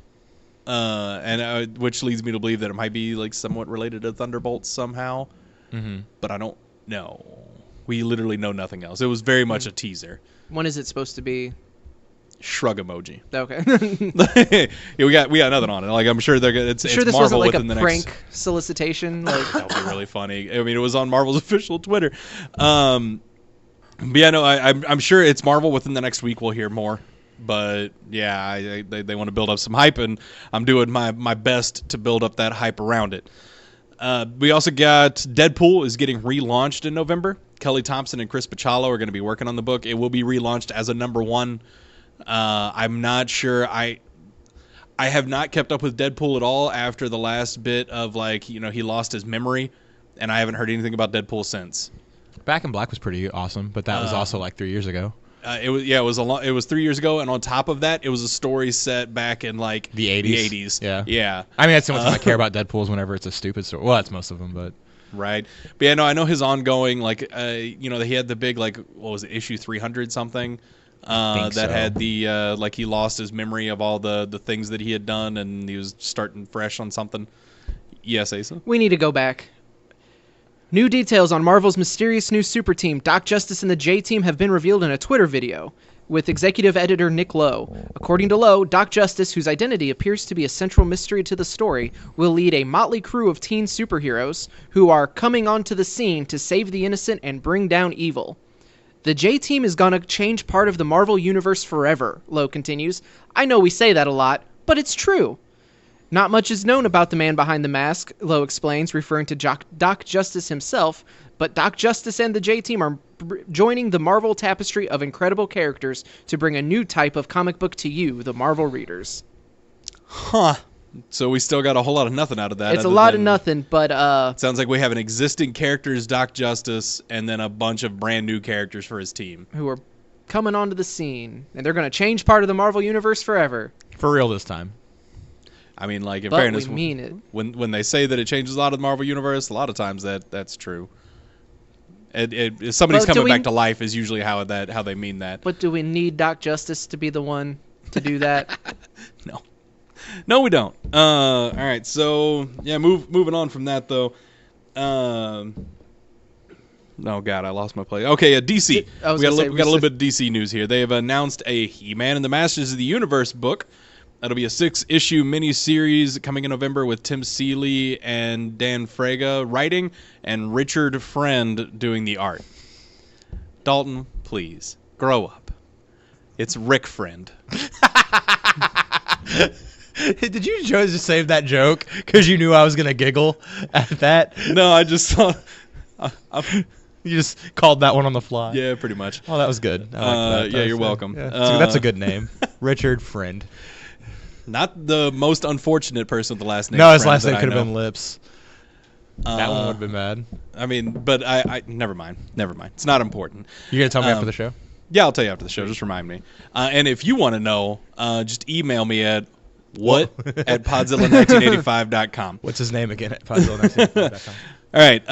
And which leads me to believe that it might be like somewhat related to Thunderbolts somehow. Mm-hmm. But I don't know. We literally know nothing else. It was very much a teaser. When is it supposed to be? Shrug emoji. Okay. Yeah, we got nothing on it. Like I'm sure they're gonna. It's this Marvel wasn't like within a the prank next... solicitation. Like that would be really funny. I mean, it was on Marvel's official Twitter. But yeah, no, I'm sure it's Marvel within the next week. We'll hear more. But yeah, they want to build up some hype, and I'm doing my best to build up that hype around it. We also got Deadpool is getting relaunched in November. Kelly Thompson and Chris Bachalo are going to be working on the book. It will be relaunched as a #1. I'm not sure. I have not kept up with Deadpool at all after the last bit of like, he lost his memory, and I haven't heard anything about Deadpool since. Back in Black was pretty awesome, but that was also like 3 years ago. It was 3 years ago, and on top of that, it was a story set back in like the 80s. Yeah. I mean, that's the only time I care about Deadpool is whenever it's a stupid story. Well, that's most of them, but right. But yeah, no, I know his ongoing he had the big like, what was it, issue 300 something that had the like he lost his memory of all the things that he had done, and he was starting fresh on something. Yes, Asa? We need to go back. New details on Marvel's mysterious new super team, Doc Justice and the J Team, have been revealed in a Twitter video with executive editor Nick Lowe. According to Lowe, Doc Justice, whose identity appears to be a central mystery to the story, will lead a motley crew of teen superheroes who are coming onto the scene to save the innocent and bring down evil. The J Team is gonna change part of the Marvel universe forever, Lowe continues. I know we say that a lot, but it's true. Not much is known about the man behind the mask, Lowe explains, referring to Doc Justice himself, but Doc Justice and the J Team are joining the Marvel tapestry of incredible characters to bring a new type of comic book to you, the Marvel readers. Huh. So we still got a whole lot of nothing out of that. It's a lot of nothing, but sounds like we have an existing character as Doc Justice, and then a bunch of brand new characters for his team. Who are coming onto the scene, and they're going to change part of the Marvel universe forever. For real this time. I mean, like, in but fairness, we mean it. When they say that it changes a lot of the Marvel universe, a lot of times that's true. If somebody's coming back to life is usually how they mean that. But do we need Doc Justice to be the one to do that? No, we don't. All right, so yeah, moving on from that though. Oh God, I lost my place. Okay, DC. We got a little bit of DC news here. They have announced a He-Man and the Masters of the Universe book. That'll be a 6-issue miniseries coming in November with Tim Seeley and Dan Fraga writing and Richard Friend doing the art. Dalton, please, grow up. It's Rick Friend. Did you just save that joke because you knew I was going to giggle at that? No, I just thought... You just called that one on the fly. Yeah, pretty much. Oh, that was good. I like that. Yeah, you're welcome. Yeah. That's a good name. Richard Friend. Not the most unfortunate person with the last name. No, his last name could have been Lips. That one would have been bad. I mean, but I never mind. It's not important. You're going to tell me after the show? Yeah, I'll tell you after the show. Just remind me. And if you want to know, just email me at what@podzilla1985.com. What's his name again at podzilla1985.com? All right.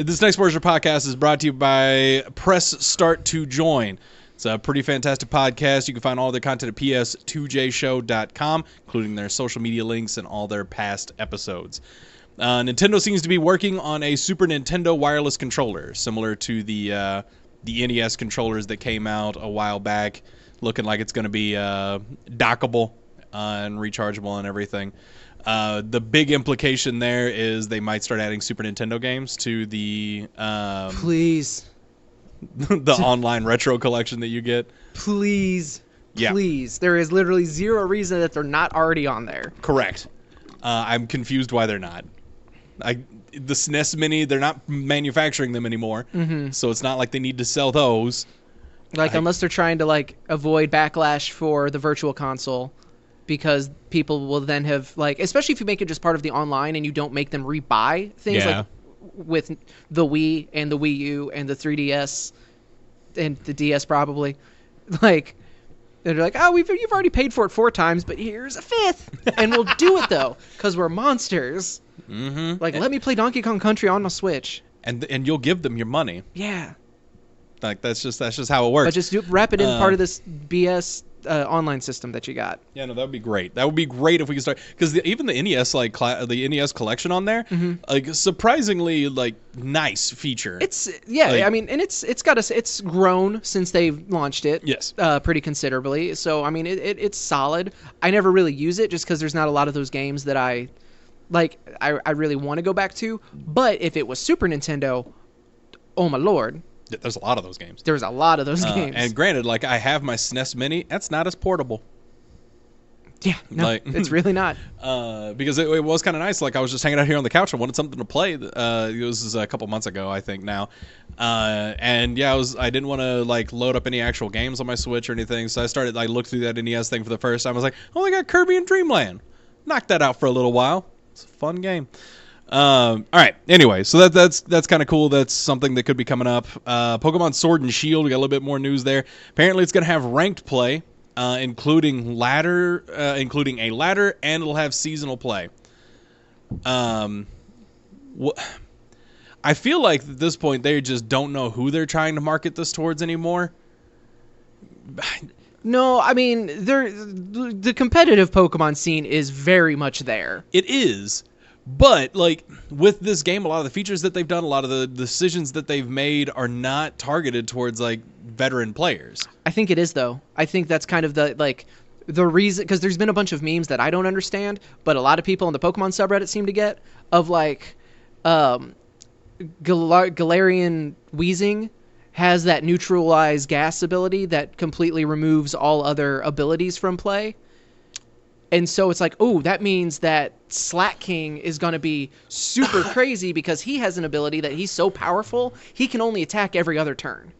This next portion of the podcast is brought to you by Press Start to Join. It's a pretty fantastic podcast. You can find all their content at ps2jshow.com, including their social media links and all their past episodes. Nintendo seems to be working on a Super Nintendo wireless controller, similar to the NES controllers that came out a while back, looking like it's going to be dockable and rechargeable and everything. The big implication there is they might start adding Super Nintendo games to the Please. the online retro collection that you get. Please. Yeah. Please. There is literally zero reason that they're not already on there. Correct. I'm confused why they're not. The SNES Mini, they're not manufacturing them anymore, so it's not like they need to sell those. Unless they're trying to avoid backlash for the virtual console, because people will then have especially if you make it just part of the online and you don't make them rebuy things with the Wii and the Wii U and the 3DS and the DS probably, they're like, oh, you've already paid for it 4 times, but here's a 5th, and we'll do it though because we're monsters. Let me play Donkey Kong Country on my Switch, and you'll give them your money. Yeah. That's just how it works. But just wrap it in part of this BS online system that you got. Yeah, no, that would be great. That would be great if we could start, because even the NES the NES collection on there, surprisingly nice feature. It's I mean, and it's grown since they've launched it. Yes, pretty considerably. So I mean, it's solid. I never really use it just because there's not a lot of those games that I really want to go back to. But if it was Super Nintendo, oh my lord. There's a lot of those games. There's a lot of those games. And granted, I have my SNES Mini. That's not as portable. Yeah, no, it's really not. Because it was kind of nice. I was just hanging out here on the couch. I wanted something to play. It was a couple months ago, I think now. And yeah, I didn't want to load up any actual games on my Switch or anything. So I started looked through that NES thing for the first time. I was like, oh, they got Kirby and Dreamland. Knocked that out for a little while. It's a fun game. All right. Anyway, so that's kind of cool. That's something that could be coming up. Pokemon Sword and Shield. We got a little bit more news there. Apparently, it's going to have ranked play, including a ladder, and it'll have seasonal play. I feel like at this point they just don't know who they're trying to market this towards anymore. No, I mean, the competitive Pokemon scene is very much there. It is. But, with this game, a lot of the features that they've done, a lot of the decisions that they've made are not targeted towards, veteran players. I think it is, though. I think that's kind of the reason, because there's been a bunch of memes that I don't understand, but a lot of people on the Pokemon subreddit seem to get, of, Galarian Weezing has that neutralize gas ability that completely removes all other abilities from play. And so it's oh, that means that Slack King is going to be super crazy because he has an ability that he's so powerful, he can only attack every other turn.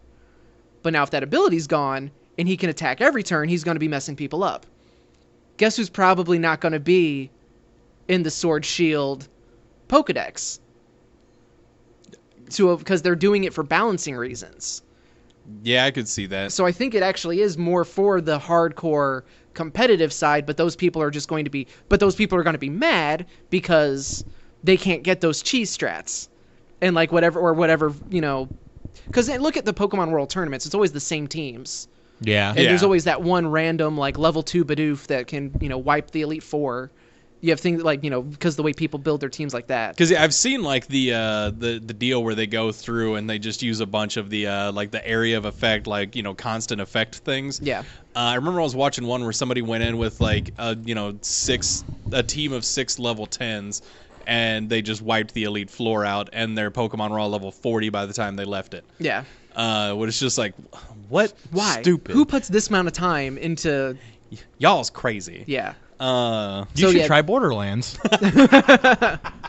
But now if that ability's gone and he can attack every turn, he's going to be messing people up. Guess who's probably not going to be in the Sword Shield Pokedex? Because they're doing it for balancing reasons. Yeah, I could see that. So I think it actually is more for the hardcore competitive side, but those people are going to be mad because they can't get those cheese strats and whatever, because look at the Pokemon World tournaments, it's always the same teams. Yeah. And there's always that one random level 2 Bidoof that can wipe the Elite Four. You have things because the way people build their teams like that. Because I've seen the deal where they go through and they just use a bunch of the the area of effect, constant effect things. Yeah. I remember I was watching one where somebody went in with a team of 6 level 10s, and they just wiped the Elite Four out, and their Pokemon were all level 40 by the time they left it. Yeah. What it's just what? Why? Stupid. Who puts this amount of time into? Y'all's crazy. Yeah. You should try Borderlands.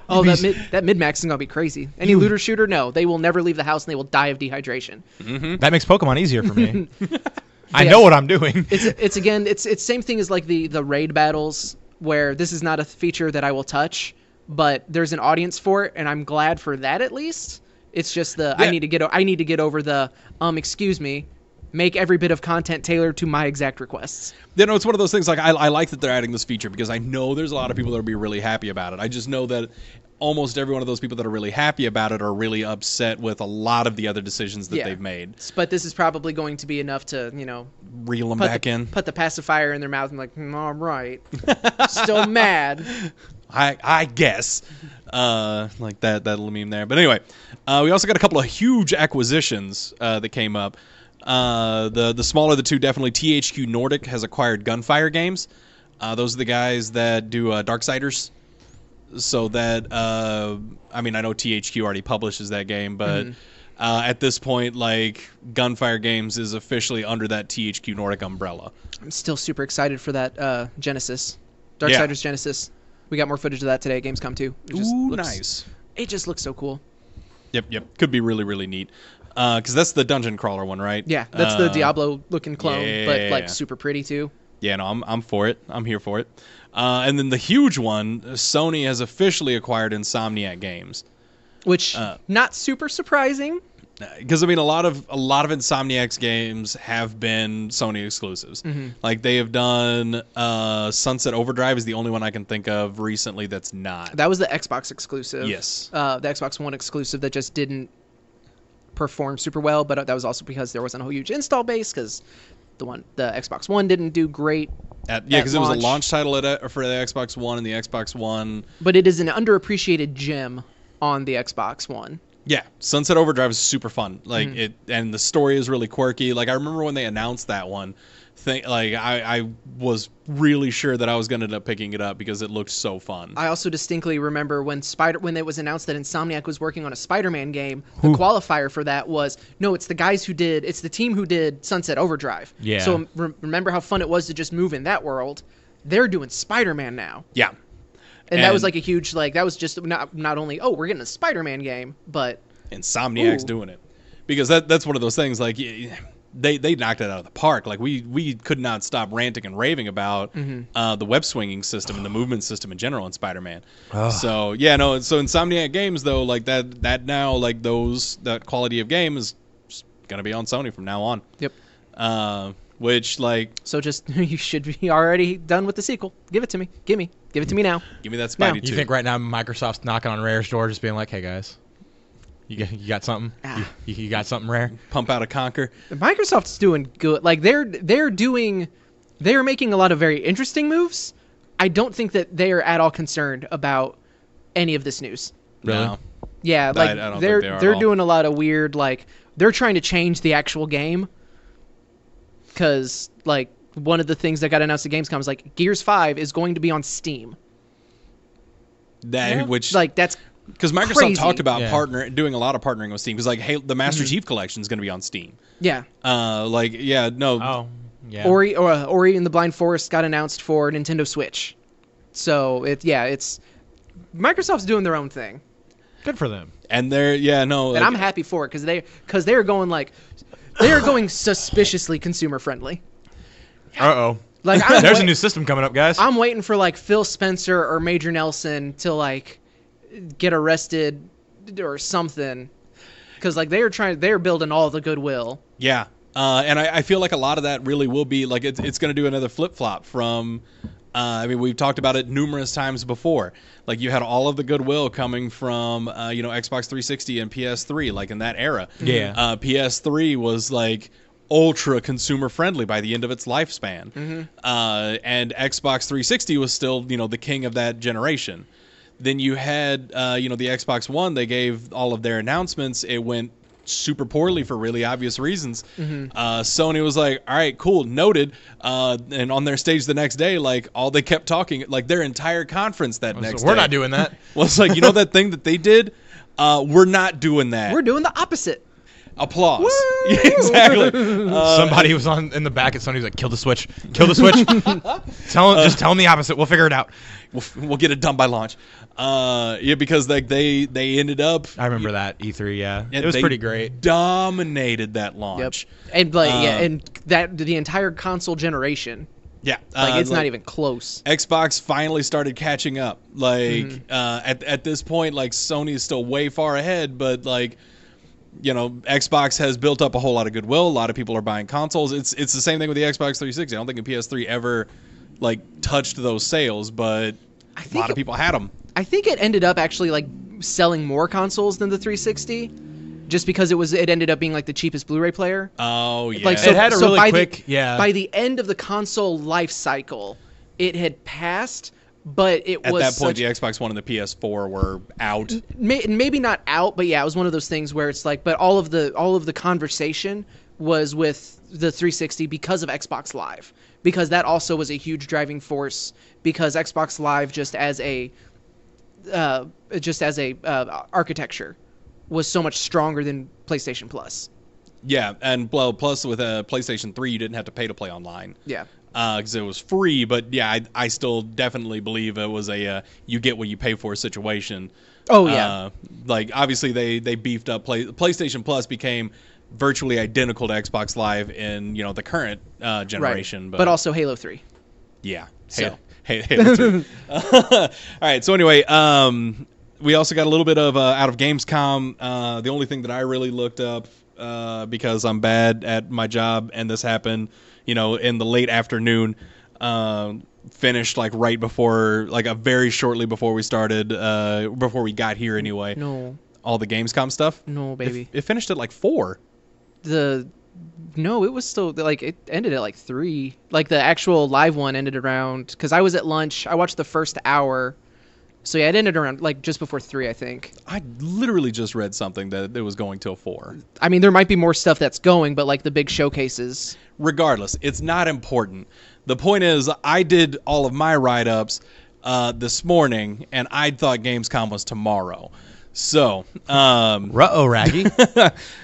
Oh, that mid-max is going to be crazy. Any looter shooter? No. They will never leave the house and they will die of dehydration. Mm-hmm. That makes Pokemon easier for me. I know what I'm doing. It's same thing as the raid battles, where this is not a feature that I will touch, but there's an audience for it, and I'm glad for that at least. It's just I need to get over the excuse me. Make every bit of content tailored to my exact requests. It's one of those things I like that they're adding this feature because I know there's a lot of people that will be really happy about it. I just know that almost every one of those people that are really happy about it are really upset with a lot of the other decisions that they've made. But this is probably going to be enough to, reel them back in. Put the pacifier in their mouth and all right. Still mad. I guess. That little meme there. But anyway, we also got a couple of huge acquisitions that came up. The smaller of the two, definitely THQ Nordic has acquired Gunfire Games. Those are the guys that do Darksiders. so that I mean, I know THQ already publishes that game, but at this point, like, Gunfire Games is officially under that THQ Nordic umbrella. I'm still super excited for that Genesis, Darksiders Genesis. We got more footage of that today at Gamescom too. Nice. It just looks so cool. Yep. Could be really, really neat. Because that's the dungeon crawler one, right? Yeah, that's the Diablo-looking clone, but like super pretty too. Yeah, no, I'm for it. I'm here for it. And then the huge one, Sony has officially acquired Insomniac Games, which not super surprising. Because I mean, a lot of Insomniac's games have been Sony exclusives. Like they have done Sunset Overdrive is the only one I can think of recently that's not. That was the Xbox exclusive. Yes. The Xbox One exclusive that just didn't perform super well, but that was also because there wasn't a huge install base because the Xbox One didn't do great. Because it was a launch title for the Xbox One and the Xbox One. But it is an underappreciated gem on the Xbox One. Yeah, Sunset Overdrive is super fun. Like it, and the story is really quirky. Like I remember when they announced that one, I was really sure that I was going to end up picking it up because it looked so fun. I also distinctly remember when it was announced that Insomniac was working on a Spider-Man game. The qualifier for that was it's the team who did Sunset Overdrive. Yeah. So remember how fun it was to just move in that world. They're doing Spider-Man now. Yeah. And that was like a huge, that was just not only, we're getting a Spider-Man game, but Insomniac's doing it. Because that's one of those things, like, they knocked it out of the park. Like, we could not stop ranting and raving about the web swinging system and the movement system in general in Spider-Man. So, yeah, no, so Insomniac Games, though, like, that now, like, that quality of game is going to be on Sony from now on. Yep. Which, like... So just, you should be already done with the sequel. Give it to me. Give it to me now. Give me that Spidey too. You think right now Microsoft's knocking on Rare's door just being like, hey, guys, you got something? You got something, Rare? Pump out a Conquer. Microsoft's doing good. Like, they're making a lot of very interesting moves. I don't think that they are at all concerned about any of this news. Really? No. Yeah, like, I don't they're think they are doing a lot of weird, like, they're trying to change the actual game. Because, like, one of the things that got announced at Gamescom is, like, Gears 5 is going to be on Steam. Which, like, that's because Microsoft crazy. talked about doing a lot of partnering with Steam. Because, like, hey, the Master Chief Collection is going to be on Steam. Yeah. Oh, yeah. Ori and the Blind Forest got announced for Nintendo Switch. So, it's Microsoft's doing their own thing. Good for them. And and I'm happy for it because they're going, like... They are going suspiciously consumer friendly. Uh-oh. Like, there's a new system coming up, guys. I'm waiting for, like, Phil Spencer or Major Nelson to, like, get arrested or something. Because, like, they're building all the goodwill. Yeah. And I feel like a lot of that really will be, like, it's going to do another flip-flop from... I mean, we've talked about it numerous times before. Like, you had all of the goodwill coming from, Xbox 360 and PS3, like, in that era. Yeah. PS3 was, like, ultra consumer friendly by the end of its lifespan. And Xbox 360 was still, the king of that generation. Then you had, the Xbox One. They gave all of their announcements. It went super poorly for really obvious reasons. Sony was like, all right, cool, noted. And on their stage the next day, like, all they kept talking, like, their entire conference that next day. We're not doing that. Well, it's like, that thing that they did? We're not doing that. We're doing the opposite. Applause. Yeah, exactly. Somebody was in the back at Sony was like, kill the Switch. Just tell them the opposite. We'll figure it out. We'll get it done by launch. Because like they ended up. I remember that E3. Yeah, it was pretty great. Dominated that launch. Yep. And and that the entire console generation. Yeah, it's not even close. Xbox finally started catching up. Like at this point, like Sony is still way far ahead, but like. Xbox has built up a whole lot of goodwill. A lot of people are buying consoles. It's the same thing with the Xbox 360. I don't think the PS3 ever like touched those sales, but a lot of people had them. I think it ended up actually like selling more consoles than the 360, just because it ended up being like the cheapest Blu-ray player. Oh yeah, like, so, it had a really quick. By the end of the console life cycle, it had passed. But it was at that point, the Xbox One and the PS4 were out. Maybe not out, but yeah, it was one of those things where it's like, but all of the conversation was with the 360 because of Xbox Live, because that also was a huge driving force. Because Xbox Live, just as a just as a architecture was so much stronger than PlayStation Plus. Yeah, and well, plus with PlayStation 3, you didn't have to pay to play online. Yeah. Because it was free, but yeah, I still definitely believe it was a you get what you pay for situation. Oh, yeah. Like, obviously, they beefed up. PlayStation Plus became virtually identical to Xbox Live in, the current generation. Right. But also Halo 3. Yeah. So. Halo 3. All right, so anyway, we also got a little bit of out of Gamescom. The only thing that I really looked up, because I'm bad at my job, and this happened, in the late afternoon, finished like right before, like a very shortly before we started, before we got here anyway. No. All the Gamescom stuff? No, baby. It finished at like 4. No, it was still like it ended at like 3. Like the actual live one ended around, because I was at lunch. I watched the first hour. So yeah, it ended around like just before 3, I think. I literally just read something that it was going till 4. I mean, there might be more stuff that's going, but like the big showcases. Regardless, it's not important. The point is, I did all of my write-ups this morning, and I thought Gamescom was tomorrow. So, Ruh-oh, Raggy.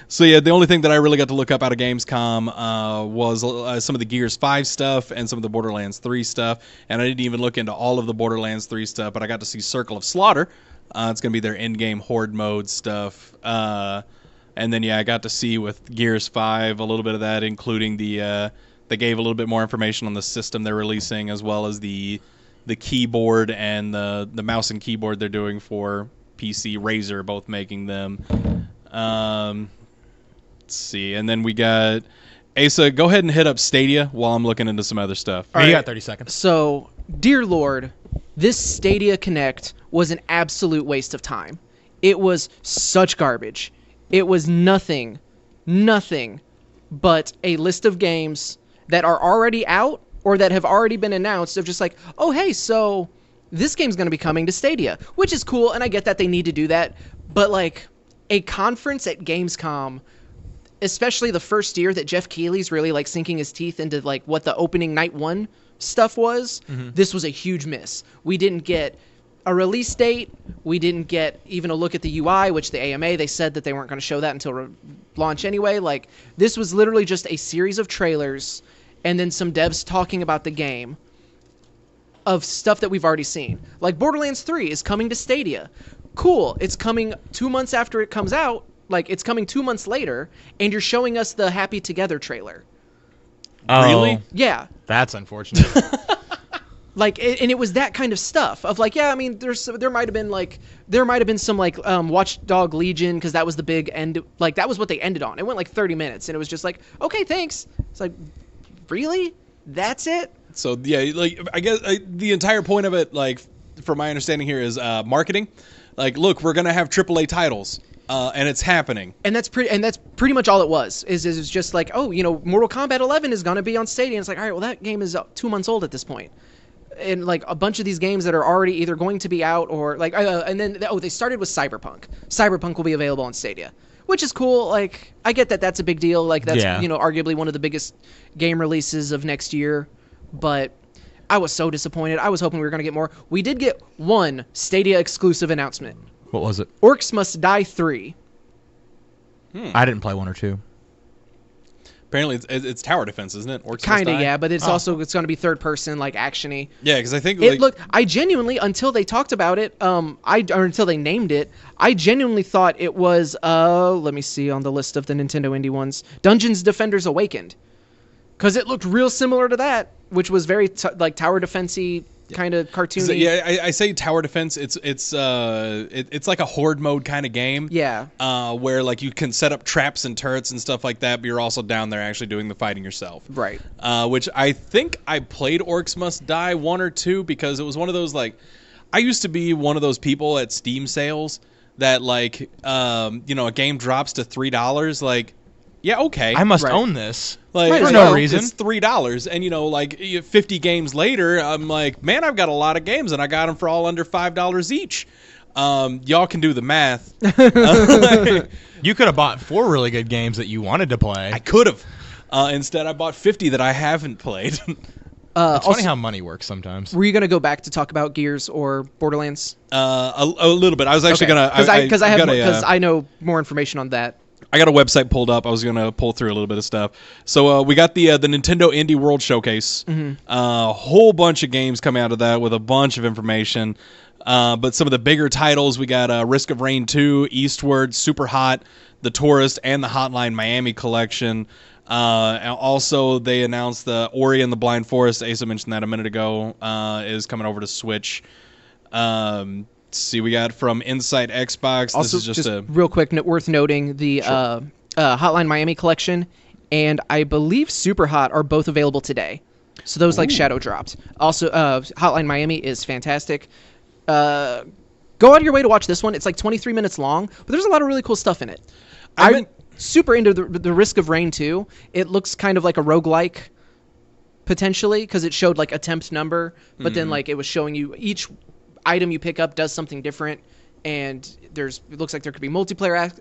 So yeah, the only thing that I really got to look up out of Gamescom was some of the Gears 5 stuff and some of the Borderlands 3 stuff. And I didn't even look into all of the Borderlands 3 stuff, but I got to see Circle of Slaughter. It's going to be their in-game horde mode stuff. And then, yeah, I got to see with Gears 5 a little bit of that, including they gave a little bit more information on the system they're releasing, as well as the keyboard and the mouse and keyboard they're doing for PC, Razer, both making them. Let's see. And then we got Asa, go ahead and hit up Stadia while I'm looking into some other stuff. All right, you got 30 seconds. So, dear Lord, this Stadia Connect was an absolute waste of time. It was such garbage. It was nothing but a list of games that are already out or that have already been announced of just like, oh, hey, so this game's going to be coming to Stadia, which is cool, and I get that they need to do that, but like a conference at Gamescom, especially the first year that Jeff Keighley's really like sinking his teeth into like what the opening night 1 stuff was, this was a huge miss. We didn't get a release date. We didn't get even a look at the UI, which the AMA, they said that they weren't going to show that until launch anyway. Like, this was literally just a series of trailers and then some devs talking about the game of stuff that we've already seen. Like, Borderlands 3 is coming to Stadia. Cool. It's coming 2 months after it comes out. Like, it's coming 2 months later, and you're showing us the Happy Together trailer. Oh, Really? Yeah. That's unfortunate. Like, and it was that kind of stuff of like, yeah, I mean, there might have been some like Watchdog Legion, because that was the big end. Like, that was what they ended on. It went like 30 minutes, and it was just like, okay, thanks. It's like, really? That's it? So yeah, like I guess the entire point of it, like from my understanding here, is marketing. Like, look, we're gonna have AAA titles, and it's happening. And that's pretty much all it was. Is just like, oh, Mortal Kombat 11 is gonna be on Stadia. And it's like, all right, well, that game is 2 months old at this point. And like a bunch of these games that are already either going to be out or like, and then they started with Cyberpunk. Cyberpunk will be available on Stadia, which is cool. Like, I get that that's a big deal. Like, that's arguably one of the biggest game releases of next year. But I was so disappointed. I was hoping we were going to get more. We did get one Stadia exclusive announcement. What was it? Orcs Must Die 3. I didn't play 1 or 2. Apparently, it's tower defense, isn't it? Kind of, yeah, but it's also it's going to be third person, like actiony. Yeah, because I think it looked. I genuinely, until they talked about it, or until they named it, I genuinely thought it was. Let me see on the list of the Nintendo indie ones. Dungeons Defenders Awakened, because it looked real similar to that, which was very like tower defense-y, kind of cartoony. So, yeah, I say tower defense. It's like a horde mode kind of game. Yeah. Where like you can set up traps and turrets and stuff like that, but you're also down there actually doing the fighting yourself. Right. Which I think I played Orcs Must Die 1 or 2 because it was one of those, like, I used to be one of those people at Steam sales that like a game drops to $3, like, yeah, okay. I must own this. Like, for no reason. It's $3, and like 50 games later, I'm like, man, I've got a lot of games, and I got them for all under $5 each. Y'all can do the math. You could have bought 4 really good games that you wanted to play. I could have. Instead, I bought 50 that I haven't played. It's funny how money works sometimes. Were you going to go back to talk about Gears or Borderlands? A little bit. I was actually gonna because I know more information on that. I got a website pulled up. I was gonna pull through a little bit of stuff. So we got the Nintendo Indie World Showcase. A whole bunch of games coming out of that with a bunch of information. But some of the bigger titles, we got Risk of Rain 2, Eastward, Super Hot, The Tourist, and the Hotline Miami collection. And also, they announced the Ori and the Blind Forest. Asa mentioned that a minute ago. Is coming over to Switch. Let's see, we got from Inside Xbox. Also, this is just a real quick, worth noting the Hotline Miami collection and I believe Super Hot are both available today. So those like shadow dropped. Also, Hotline Miami is fantastic. Go out of your way to watch this one. It's like 23 minutes long, but there's a lot of really cool stuff in it. I'm super into the Risk of Rain 2. It looks kind of like a roguelike, potentially, because it showed like attempt number, but then like it was showing you each item you pick up does something different, and it looks like there could be multiplayer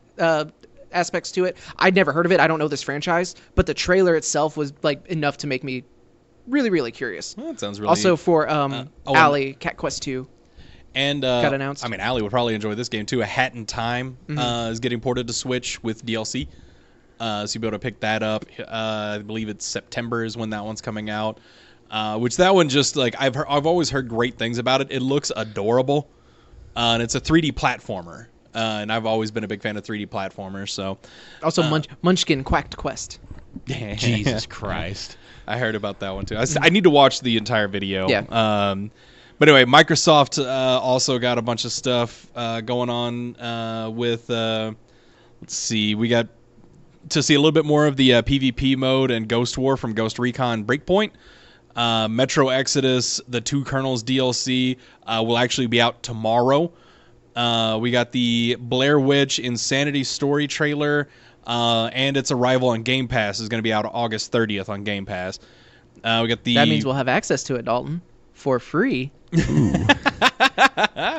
aspects to it. I'd never heard of it. I don't know this franchise, but the trailer itself was like enough to make me really, really curious. Well, that sounds really also for Alley, Cat Quest 2. And got announced. I mean, Allie would probably enjoy this game too. A Hat in Time is getting ported to Switch with DLC, so you'll be able to pick that up. I believe it's September is when that one's coming out. Which that one just like I've always heard great things about it. It looks adorable, and it's a 3D platformer. And I've always been a big fan of 3D platformers. So also Munchkin Quacked Quest. Jesus Christ! I heard about that one too. I need to watch the entire video. Yeah. But anyway, Microsoft also got a bunch of stuff going on with, let's see, we got to see a little bit more of the PvP mode and Ghost War from Ghost Recon Breakpoint. Metro Exodus, the 2 Kernels DLC, will actually be out tomorrow. We got the Blair Witch Insanity story trailer, and its arrival on Game Pass is going to be out August 30th on Game Pass. We got the... That means we'll have access to it, Dalton, for free. Ooh.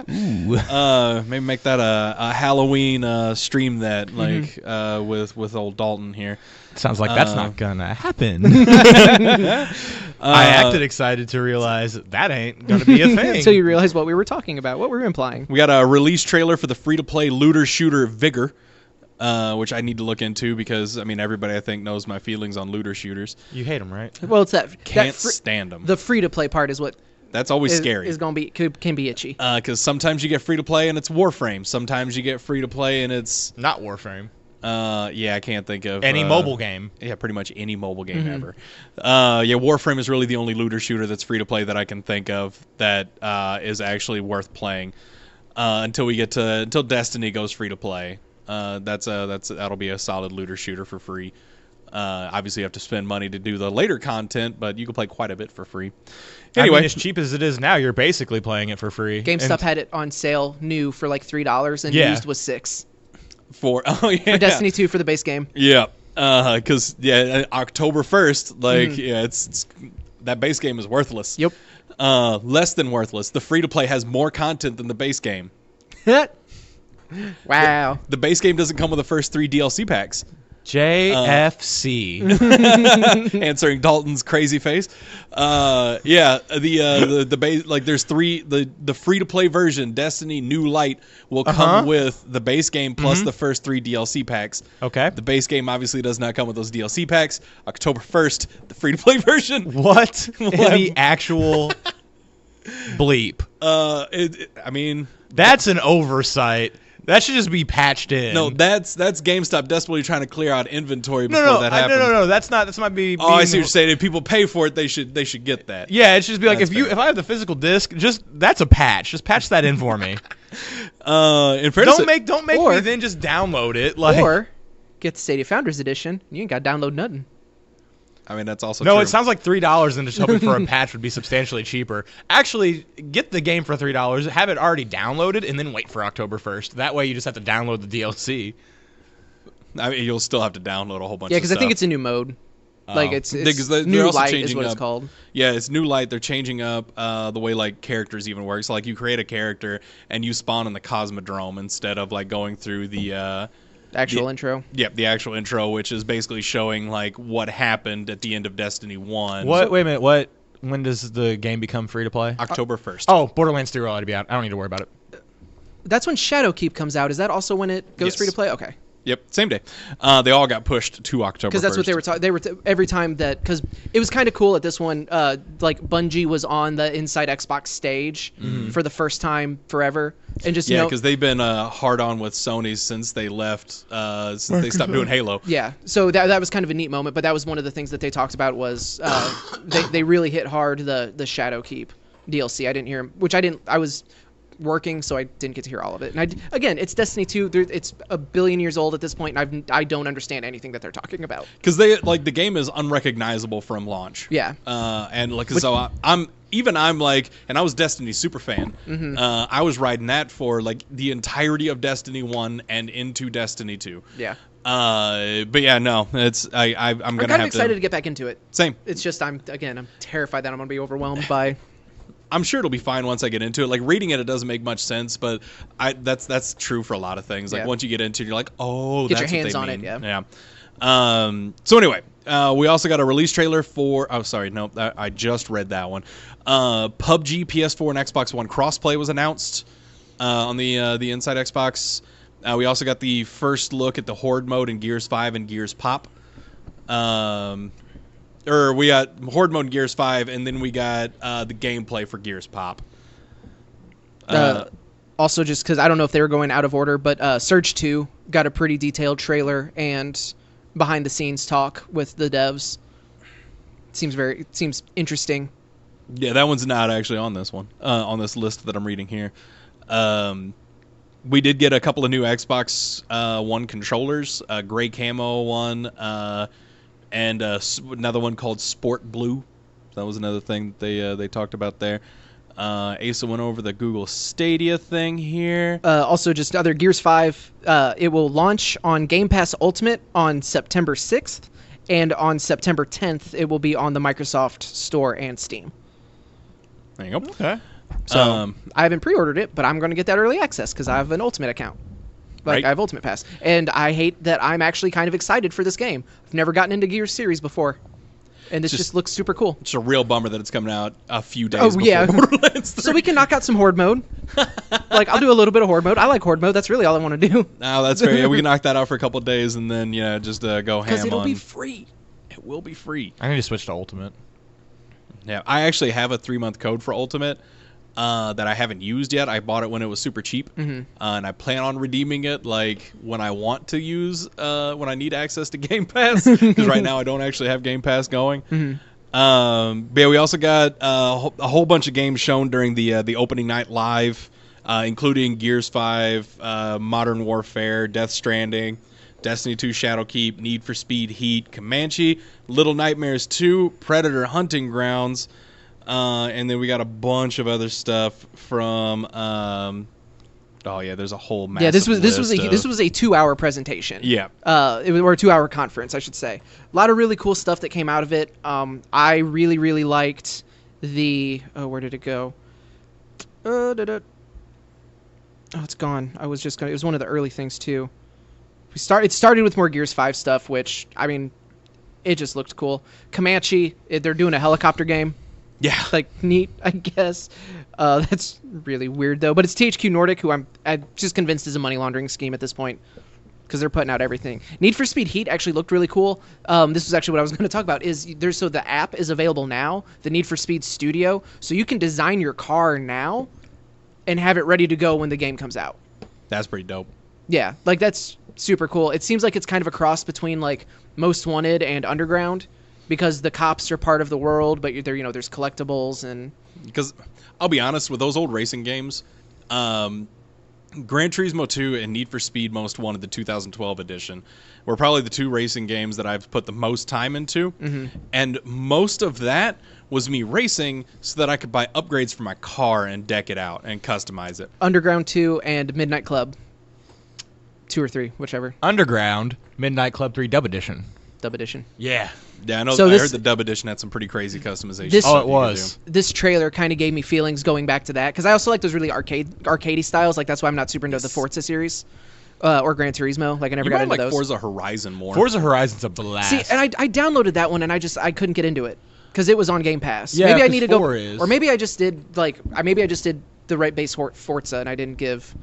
Maybe make that a Halloween stream that like with old Dalton here. Sounds like that's not gonna happen. I acted excited to realize that ain't gonna be a thing. Until you realize what we were talking about, what we were implying. We got a release trailer for the free-to-play looter shooter Vigor, which I need to look into because I mean everybody I think knows my feelings on looter shooters. You hate them, right? Well, it's that can't stand them. The free-to-play part is what. That's always scary. Is gonna be can be itchy. Because sometimes you get free to play and it's Warframe. Sometimes you get free to play and it's not Warframe. Yeah, I can't think of any mobile game. Yeah, pretty much any mobile game ever. Yeah, Warframe is really the only looter shooter that's free to play that I can think of that is actually worth playing. Until Destiny goes free to play. That'll be a solid looter shooter for free. Obviously, you have to spend money to do the later content, but you can play quite a bit for free. Anyway, I mean, as cheap as it is now, you're basically playing it for free. GameStop had it on sale new for like $3, and used was $6. For Destiny 2 for the base game. Yeah, because October 1st, like it's that base game is worthless. Yep. Less than worthless. The free to play has more content than the base game. Wow. The base game doesn't come with the first 3 DLC packs. JFC. Answering Dalton's crazy face. The base, like there's 3 the free to play version Destiny New Light will come with the base game plus the first 3 DLC packs. Okay. The base game obviously does not come with those DLC packs. October 1st, the free to play version. What? In the actual bleep. I mean, that's an oversight. That should just be patched in. No, that's GameStop desperately trying to clear out inventory before that happens. No. That's not me. Oh, I see what you're saying. If people pay for it, they should get that. Yeah, it should just be like if I have the physical disc, that's a patch. Just patch that in for me. In fairness, don't make me then just download it. Or get the Stadia Founders Edition. You ain't got to download nothing. I mean, that's also true. It sounds like $3 and just hoping for a patch would be substantially cheaper. Actually, get the game for $3, have it already downloaded, and then wait for October 1st. That way you just have to download the DLC. I mean, you'll still have to download a whole bunch of stuff. Yeah, because I think it's a new mode. Like, it's they're New also Light changing is what it's up. called. Yeah, it's New Light. They're changing up the way, like, characters even work. So, like, you create a character, and you spawn in the Cosmodrome instead of, like, going through the... intro. Yep, the actual intro, which is basically showing like what happened at the end of Destiny 1. What? Wait a minute. What? when does the game become free to play? October 1st. Oh, Borderlands 3 will already be out. I don't need to worry about it. That's when Shadowkeep comes out. Is that also when it goes Yes. free to play? Okay. Yep, same day. They all got pushed to October 1st. Because that's what they were talking. They were every time that, because it was kind of cool at this one. Like Bungie was on the Inside Xbox stage for the first time forever, and just Yeah, because they've been hard on with Sony since they left, since they stopped doing Halo. Yeah, so that was kind of a neat moment. But that was one of the things that they talked about was they really hit hard the Shadowkeep DLC. I didn't hear, which I didn't. I was working, so I didn't get to hear all of it. And again, it's Destiny 2. It's a billion years old at this point, and I don't understand anything that they're talking about. Because they the game is unrecognizable from launch. Yeah. And so I'm like, and I was Destiny super fan. I was riding that for like the entirety of Destiny 1 and into Destiny 2. Yeah. But yeah, no, it's I'm gonna kind have of excited to get back into it. Same. It's just I'm terrified that I'm gonna be overwhelmed by. I'm sure it'll be fine once I get into it. Like reading it doesn't make much sense, but that's true for a lot of things. Like once you get into it, you're like, oh, get that's your hands what they on mean. it. Yeah. So anyway, we also got a release trailer for. Oh, sorry, no, I just read that one. PUBG, PS4, and Xbox One crossplay was announced on the Inside Xbox. We also got the first look at the Horde mode in Gears 5 and Gears Pop. Or we got Horde mode in Gears 5, and then we got the gameplay for Gears Pop. Also, just because I don't know if they were going out of order, but Surge 2 got a pretty detailed trailer and behind-the-scenes talk with the devs. Seems interesting. Yeah, that one's not actually on this one, on this list that I'm reading here. We did get a couple of new Xbox One controllers, a gray camo one, and another one called Sport Blue. That was another thing that they talked about there. Asa went over the Google Stadia thing here. Also, just other Gears 5. It will launch on Game Pass Ultimate on September 6th, and on September 10th, it will be on the Microsoft Store and Steam. There you go. Okay. So I haven't pre-ordered it, but I'm going to get that early access because I have an Ultimate account. Like, right. I have Ultimate Pass. And I hate that I'm actually kind of excited for this game. I've never gotten into Gears series before. And this just looks super cool. It's a real bummer that it's coming out a few days before Borderlands 3. So we can knock out some Horde mode. Like, I'll do a little bit of Horde mode. I like Horde mode. That's really all I want to do. No, that's fair. Yeah, we can knock that out for a couple of days and then, just go ham on. Because it'll be free. It will be free. I need to switch to Ultimate. Yeah, I actually have a 3-month code for Ultimate that I haven't used yet. I bought it when it was super cheap, and I plan on redeeming it like when I want to use when I need access to Game Pass, because right now I don't actually have Game Pass going. But yeah, we also got a whole bunch of games shown during the opening night live, including Gears 5, Modern Warfare, Death Stranding, Destiny 2 Shadowkeep, Need for Speed Heat, Comanche, Little Nightmares 2, Predator Hunting Grounds, and then we got a bunch of other stuff from there's a whole massive this was a 2-hour presentation. Yeah. It was, or a 2-hour conference, I should say. A lot of really cool stuff that came out of it. I really, really liked the where did it go? Oh, it's gone. It was one of the early things too. It started with more Gears 5 stuff, which, I mean, it just looked cool. Comanche, they're doing a helicopter game. Yeah. Like, neat, I guess. That's really weird, though. But it's THQ Nordic, who I'm just convinced is a money laundering scheme at this point, because they're putting out everything. Need for Speed Heat actually looked really cool. This was actually what I was going to talk about. So the app is available now, the Need for Speed Studio, so you can design your car now and have it ready to go when the game comes out. That's pretty dope. Yeah, like, that's super cool. It seems like it's kind of a cross between, like, Most Wanted and Underground, because the cops are part of the world, but there's collectibles and... Because I'll be honest, with those old racing games, Gran Turismo 2 and Need for Speed Most Wanted, the 2012 edition, were probably the two racing games that I've put the most time into. And most of that was me racing so that I could buy upgrades for my car and deck it out and customize it. Underground 2 and Midnight Club 2 or 3, whichever. Underground, Midnight Club 3 Dub Edition. Dub Edition. Yeah, I know. So I heard the Dub Edition had some pretty crazy customization. It was. This trailer kind of gave me feelings going back to that, because I also like those really arcadey styles. Like, that's why I'm not super into the Forza series or Gran Turismo. Like, I never got into those. Forza Horizon more. Forza Horizon's a blast. See, and I downloaded that one, and I couldn't get into it. because it was on Game Pass. Yeah, maybe I need to go, 4 is. or maybe I just did the right base Forza and I didn't give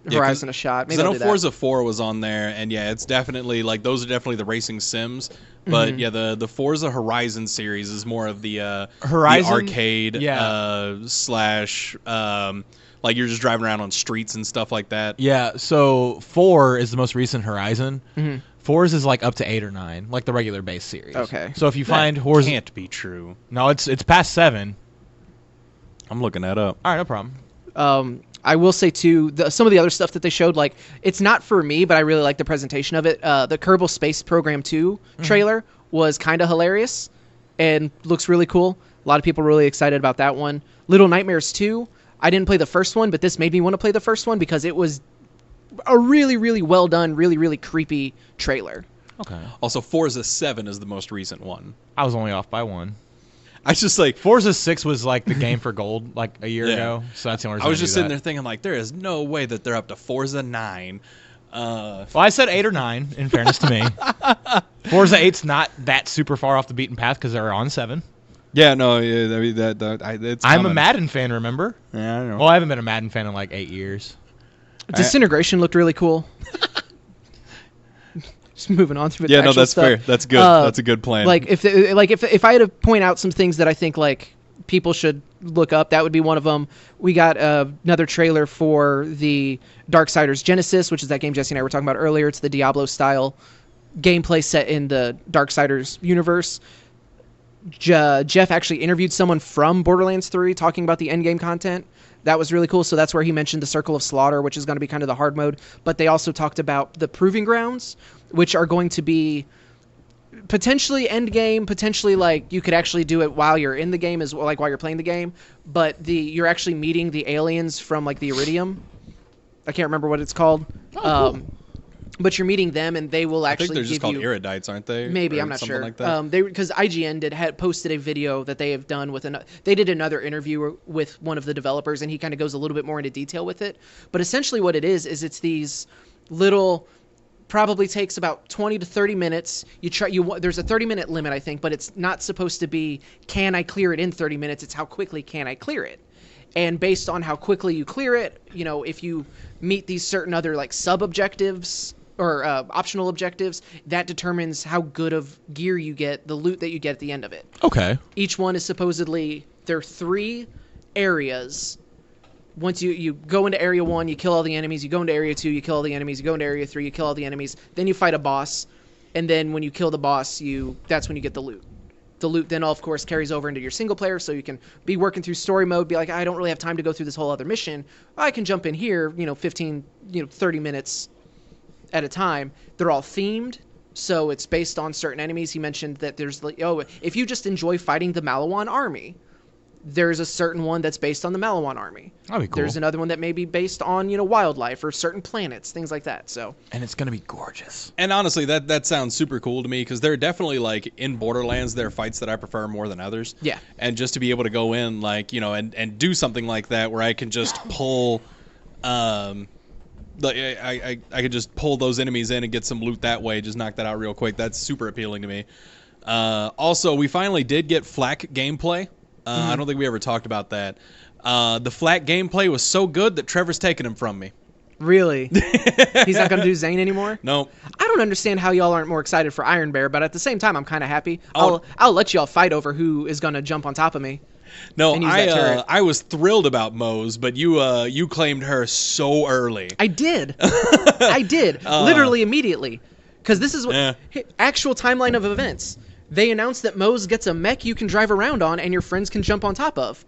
Horizon a shot. Maybe I know I'll do Forza 4 was on there, and yeah, it's definitely like those are definitely the racing sims. But yeah, the Forza Horizon series is more of the Horizon the arcade slash like you're just driving around on streets and stuff like that. Yeah, so 4 is the most recent Horizon. 4's is like up to 8 or 9, like the regular base series. Okay. So if you find Horizon, Can't be true. no, it's past 7. I'm looking that up. All right, no problem. I will say too, some of the other stuff that they showed, like it's not for me, but I really like the presentation of it. The Kerbal Space Program 2 trailer was kind of hilarious and looks really cool. A lot of people are really excited about that one. Little Nightmares 2. I didn't play the first one, but this made me want to play the first one because it was a really, really well done, really, really creepy trailer. Okay. Also, Forza 7 is the most recent one. I was only off by 1. I just like Forza 6 was like the game for gold like a year ago, so that's the only reason I was just do sitting that. there thinking like, there is no way that they're up to Forza 9. Well, I said 8 or 9. In fairness to me, Forza 8's not that super far off the beaten path because they're on 7. Yeah, no, yeah, I mean it's I'm a coming. Madden fan, remember? Yeah, I know. Well, I haven't been a Madden fan in like 8 years. Disintegration looked really cool. Just moving on to Yeah, no, that's stuff. fair. That's good. That's a good plan. Like if I had to point out some things that I think like people should look up, that would be one of them. We got another trailer for the Darksiders Genesis, which is that game Jesse and I were talking about earlier. It's the Diablo style gameplay set in the Darksiders universe. Jeff actually interviewed someone from Borderlands 3 talking about the endgame content. That was really cool. So that's where he mentioned the Circle of Slaughter, which is going to be kind of the hard mode. But they also talked about the Proving Grounds, which are going to be potentially end game, potentially like you could actually do it while you're in the game as well, like while you're playing the game. But you're actually meeting the aliens from like the Iridium. I can't remember what it's called. Oh, cool. But you're meeting them, and they will I actually think they're just give called you Iridites, aren't they? maybe Or I'm not something sure. Like that? Because IGN had posted a video that they have done with they did another interview with one of the developers, and he kind of goes a little bit more into detail with it. But essentially, what it is it's these little. Probably takes about 20 to 30 minutes. There's a 30-minute limit, I think, but it's not supposed to be can I clear it in 30 minutes. It's how quickly can I clear it. And based on how quickly you clear it, if you meet these certain other like sub-objectives or optional objectives, that determines how good of gear you get, the loot that you get at the end of it. Okay. Each one is supposedly, there are 3 areas. Once you go into Area 1, you kill all the enemies. You go into Area 2, you kill all the enemies. You go into Area 3, you kill all the enemies. Then you fight a boss. And then when you kill the boss, that's when you get the loot. The loot then, of course, carries over into your single player, so you can be working through story mode, be like, I don't really have time to go through this whole other mission. I can jump in here, 15, 30 minutes at a time. They're all themed, so it's based on certain enemies. He mentioned that there's like, if you just enjoy fighting the Malawan army, there's a certain one that's based on the Malawan army. That'd be cool. There's another one that may be based on, wildlife or certain planets, things like that. So, and it's gonna be gorgeous. And honestly, that sounds super cool to me because there are definitely like in Borderlands there are fights that I prefer more than others. Yeah. And just to be able to go in like and do something like that where I can just pull, I could just pull those enemies in and get some loot that way. Just knock that out real quick. That's super appealing to me. Also, we finally did get flak gameplay. I don't think we ever talked about that. The flak gameplay was so good that Trevor's taking him from me. Really? He's not going to do Zane anymore? No. I don't understand how y'all aren't more excited for Iron Bear, but at the same time, I'm kind of happy. I'll let y'all fight over who is going to jump on top of me. No, and use that turret. I was thrilled about Mose, but you claimed her so early. I did. I did. Literally immediately. Because this is what actual timeline of events. They announced that Mose gets a mech you can drive around on and your friends can jump on top of.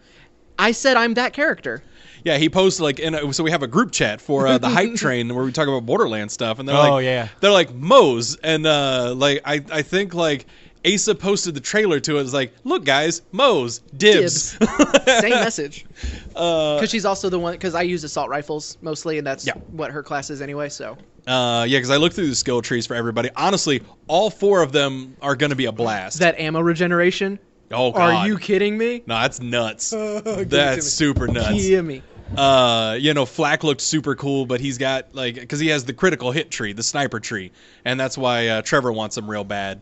I said I'm that character. Yeah, he posted so we have a group chat for the hype train where we talk about Borderlands stuff, and they're they're like Mose, and I think like Asa posted the trailer to it. It's like, look guys, Mose, dibs. Same message. Because she's also the one. Because I use assault rifles mostly, and that's what her class is anyway. So. Because I looked through the skill trees for everybody. Honestly, all 4 of them are going to be a blast. That ammo regeneration. Oh God. Are you kidding me? No, that's nuts. That's super nuts. Gimme. Flack looked super cool, but he's got because he has the critical hit tree, the sniper tree, and that's why Trevor wants him real bad.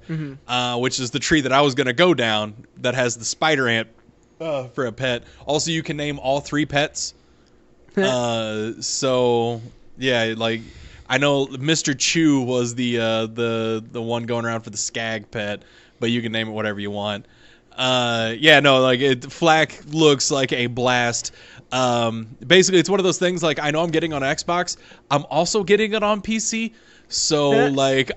Which is the tree that I was gonna go down that has the spider ant for a pet. Also, you can name all 3 pets. So yeah, I know Mr. Chew was the one going around for the skag pet, but you can name it whatever you want. Flack looks like a blast. Basically, it's one of those things. I know I'm getting on Xbox. I'm also getting it on PC. So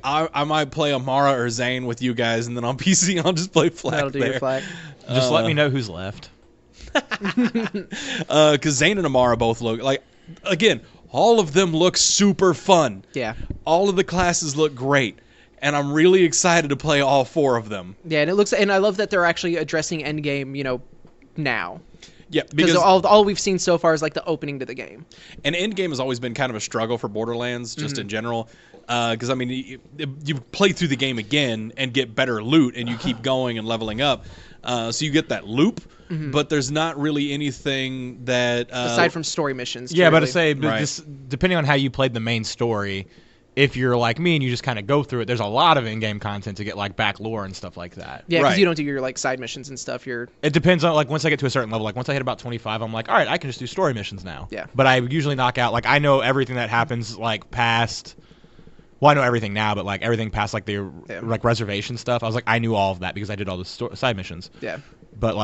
I might play Amara or Zane with you guys, and then on PC I'll just play Flack. That'll do your Flack. Just let me know who's left. Because Zane and Amara both look again. All of them look super fun. Yeah. All of the classes look great. And I'm really excited to play all 4 of them. Yeah, and I love that they're actually addressing endgame, now. Yeah, because all we've seen so far is the opening to the game. And endgame has always been kind of a struggle for Borderlands, just in general. Because you play through the game again and get better loot, and you keep going and leveling up. So you get that loop, but there's not really anything that aside from story missions. Yeah, really. but to say, depending on how you played the main story. If you're like me and you just kind of go through it, there's a lot of in-game content to get back lore and stuff like that. Yeah, because you don't do your side missions and stuff. It depends on once I get to a certain level, once I hit about 25, I'm like, all right, I can just do story missions now. Yeah. But I usually knock out I know everything that happens past. Well, I know everything now, but everything past the reservation stuff. I was I knew all of that because I did all the side missions. Yeah. But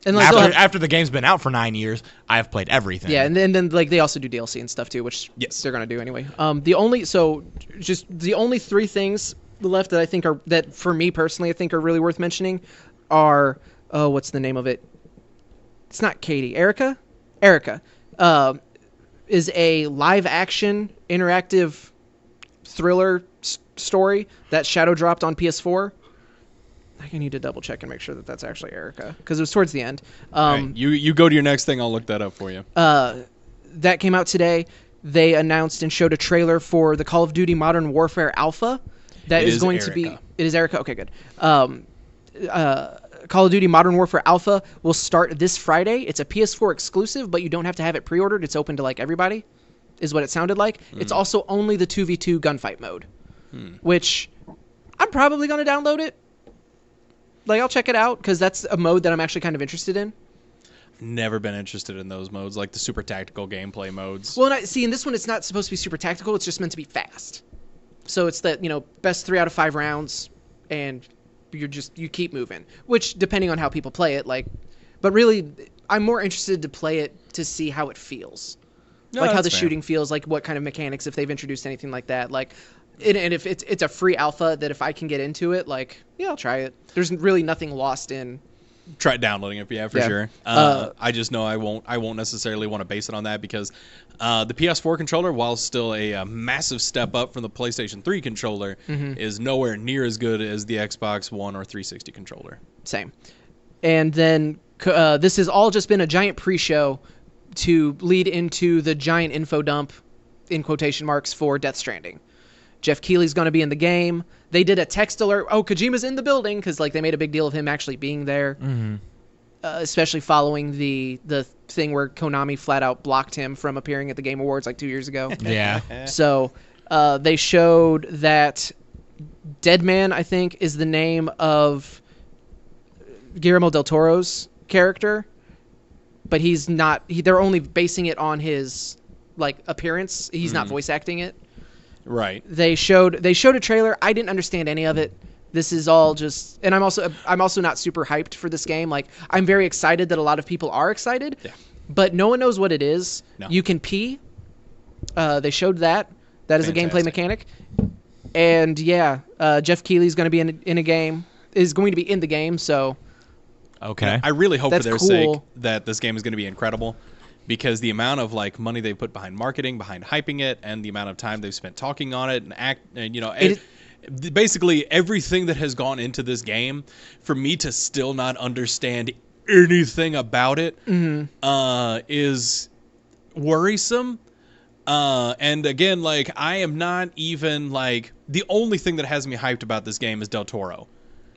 and after the game's been out for 9 years, I have played everything. Yeah, and then they also do DLC and stuff too, which they're gonna do anyway. The only 3 things left that I think that for me personally I think are really worth mentioning are what's the name of it? It's not Katie. Erica. Erica is a live action interactive thriller story that shadow dropped on PS4. I need to double check and make sure that that's actually Erica because it was towards the end. Right. You go to your next thing. I'll look that up for you. That came out today. They announced and showed a trailer for the Call of Duty Modern Warfare Alpha. That is going to be. It is Erica. Okay, good. Call of Duty Modern Warfare Alpha will start this Friday. It's a PS4 exclusive, but you don't have to have it pre-ordered. It's open to everybody. Is what it sounded like. It's also only the 2v2 gunfight mode, which I'm probably going to download it. I'll check it out because that's a mode that I'm actually kind of interested in. Never been interested in those modes, the super tactical gameplay modes. Well, in this one, it's not supposed to be super tactical. It's just meant to be fast. So it's the best 3 out of 5 rounds, and you keep moving. Which, depending on how people play it, but really, I'm more interested to play it to see how it feels, how the shooting feels, what kind of mechanics, if they've introduced anything like that, And if it's a free alpha, that if I can get into it, I'll try it. There's really nothing lost in. Try downloading it, for sure. I just know I won't necessarily want to base it on that because the PS4 controller, while still a massive step up from the PlayStation 3 controller, is nowhere near as good as the Xbox One or 360 controller. Same. And then this has all just been a giant pre-show to lead into the giant info dump, in quotation marks, for Death Stranding. Jeff Keighley's going to be in the game. They did a text alert. Oh, Kojima's in the building because they made a big deal of him actually being there, especially following the thing where Konami flat out blocked him from appearing at the Game Awards 2 years ago. Yeah. So they showed that Deadman, I think, is the name of Guillermo del Toro's character, but he's not. They're only basing it on his appearance. He's not voice acting it. Right. They showed a trailer. I didn't understand any of it. This is all just, and I'm also not super hyped for this game. I'm very excited that a lot of people are excited, but no one knows what it is. No. You can pee. They showed that. That is a gameplay mechanic. And Jeff Keighley's going to be in a game. Is going to be in the game. So. Okay. I really hope for their sake that this game is going to be incredible. Because the amount of money they put behind marketing, behind hyping it, and the amount of time they've spent talking on it, basically everything that has gone into this game, for me to still not understand anything about it, is worrisome. And again, I am not even the only thing that has me hyped about this game is Del Toro.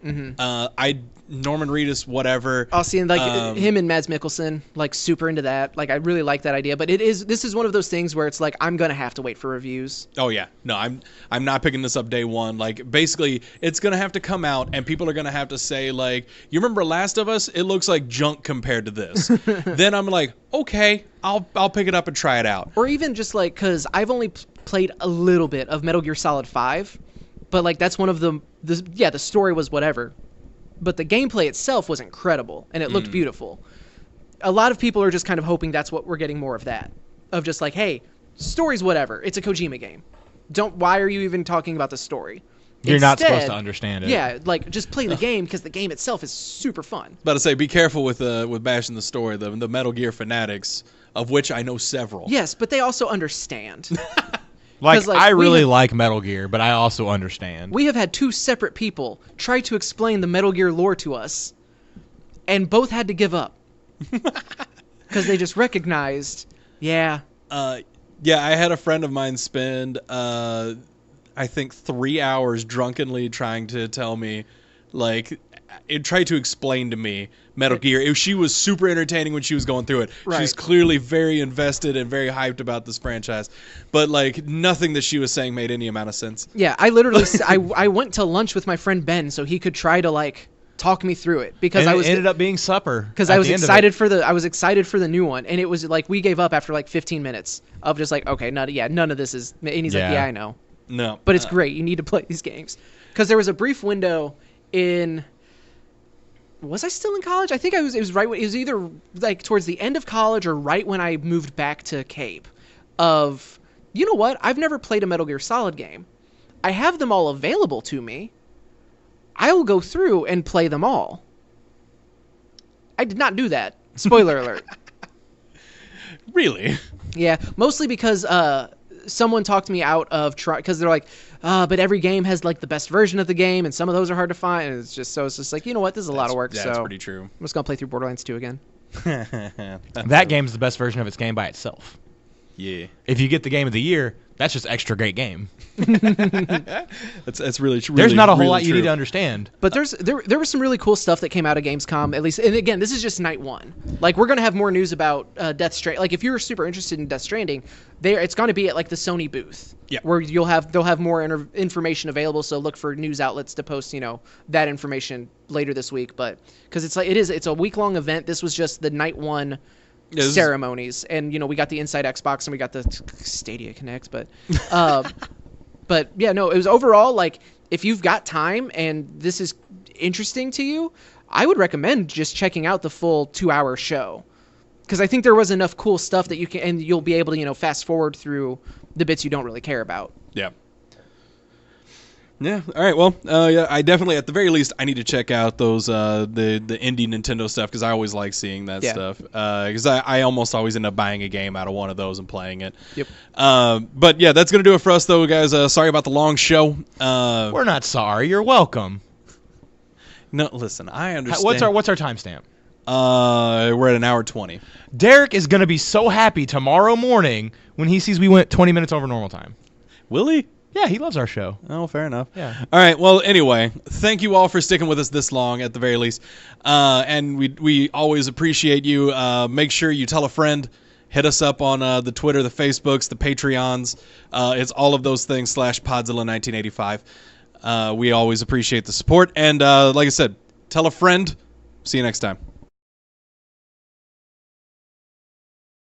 Norman Reedus, whatever. I'll see, like him and Mads Mikkelsen, like super into that. Like I really like that idea, but this is one of those things where it's like I'm gonna have to wait for reviews. Oh yeah, no, I'm not picking this up day one. Like basically, it's gonna have to come out, and people are gonna have to say like, you remember Last of Us? It looks like junk compared to this. Then I'm like, okay, I'll pick it up and try it out. Or even just like, because I've only played a little bit of Metal Gear Solid 5, but like that's one of the story was whatever. But the gameplay itself was incredible, and it looked beautiful. A lot of people are just kind of hoping that's what we're getting more of that. Of just like, hey, story's whatever. It's a Kojima game. Why are you even talking about the story? You're not supposed to understand it. Yeah, like, just play the game, because the game itself is super fun. About to say, be careful with bashing the story. The Metal Gear fanatics, of which I know several. Yes, but they also understand. Like I really like Metal Gear, but I also understand. We have had 2 separate people try to explain the Metal Gear lore to us, and both had to give up. Because they just recognized, yeah. I had a friend of mine spend, I think, 3 hours drunkenly trying to tell me, like, tried to explain to me Metal Gear. She was super entertaining when she was going through it. Right. She's clearly very invested and very hyped about this franchise. But, like, nothing that she was saying made any amount of sense. Yeah, I literally, I went to lunch with my friend Ben so he could try to, like, talk me through it. Because it ended up being supper. Because I was excited for the new one. And it was, like, we gave up after, like, 15 minutes of just, like, okay, none of this is, and he's like, yeah, I know. No. But it's great. You need to play these games. Because there was a brief window in... Was I still in college? I think it was either like towards the end of college or right when I moved back to Cape. Of, you know what? I've never played a Metal Gear Solid game. I have them all available to me. I will go through and play them all. I did not do that. Spoiler alert. Really? Yeah, mostly because someone talked me out of because they're like, but every game has like the best version of the game, and some of those are hard to find. And it's just like, you know what? This is a lot of work. That's pretty true. I'm just gonna play through Borderlands 2 again. That game's the best version of its game by itself. Yeah. If you get the game of the year, that's just extra great game. That's really true. There's not a whole lot you need to understand. But there was some really cool stuff that came out of Gamescom, at least. And again, this is just night one. Like, we're gonna have more news about Death Stranding. Like, if you're super interested in Death Stranding, it's going to be at like the Sony booth. Yeah. Where they'll have more information available. So look for news outlets to post, that information later this week. But because it's a week-long event. This was just the night one. Ceremonies, and we got the Inside Xbox and we got the Stadia Connect, but yeah, no, it was overall like, if you've got time and this is interesting to you, I would recommend just checking out the full 2-hour show, because I think there was enough cool stuff that you'll be able to fast forward through the bits you don't really care about. Yeah. Yeah. All right. Well, yeah. I definitely, at the very least, I need to check out those the indie Nintendo stuff, because I always like seeing that stuff. Because I almost always end up buying a game out of one of those and playing it. Yep. But yeah, that's gonna do it for us, though, guys. Sorry about the long show. We're not sorry. You're welcome. No, listen. I understand. What's our timestamp? We're at an hour 20. Derek is gonna be so happy tomorrow morning when he sees we went 20 minutes over normal time. Will he? Yeah, he loves our show. Oh, fair enough. Yeah. All right. Well, anyway, thank you all for sticking with us this long, at the very least. And we always appreciate you. Make sure you tell a friend. Hit us up on the Twitter, the Facebooks, the Patreons. It's all of those things /Podzilla1985. We always appreciate the support. And like I said, tell a friend. See you next time.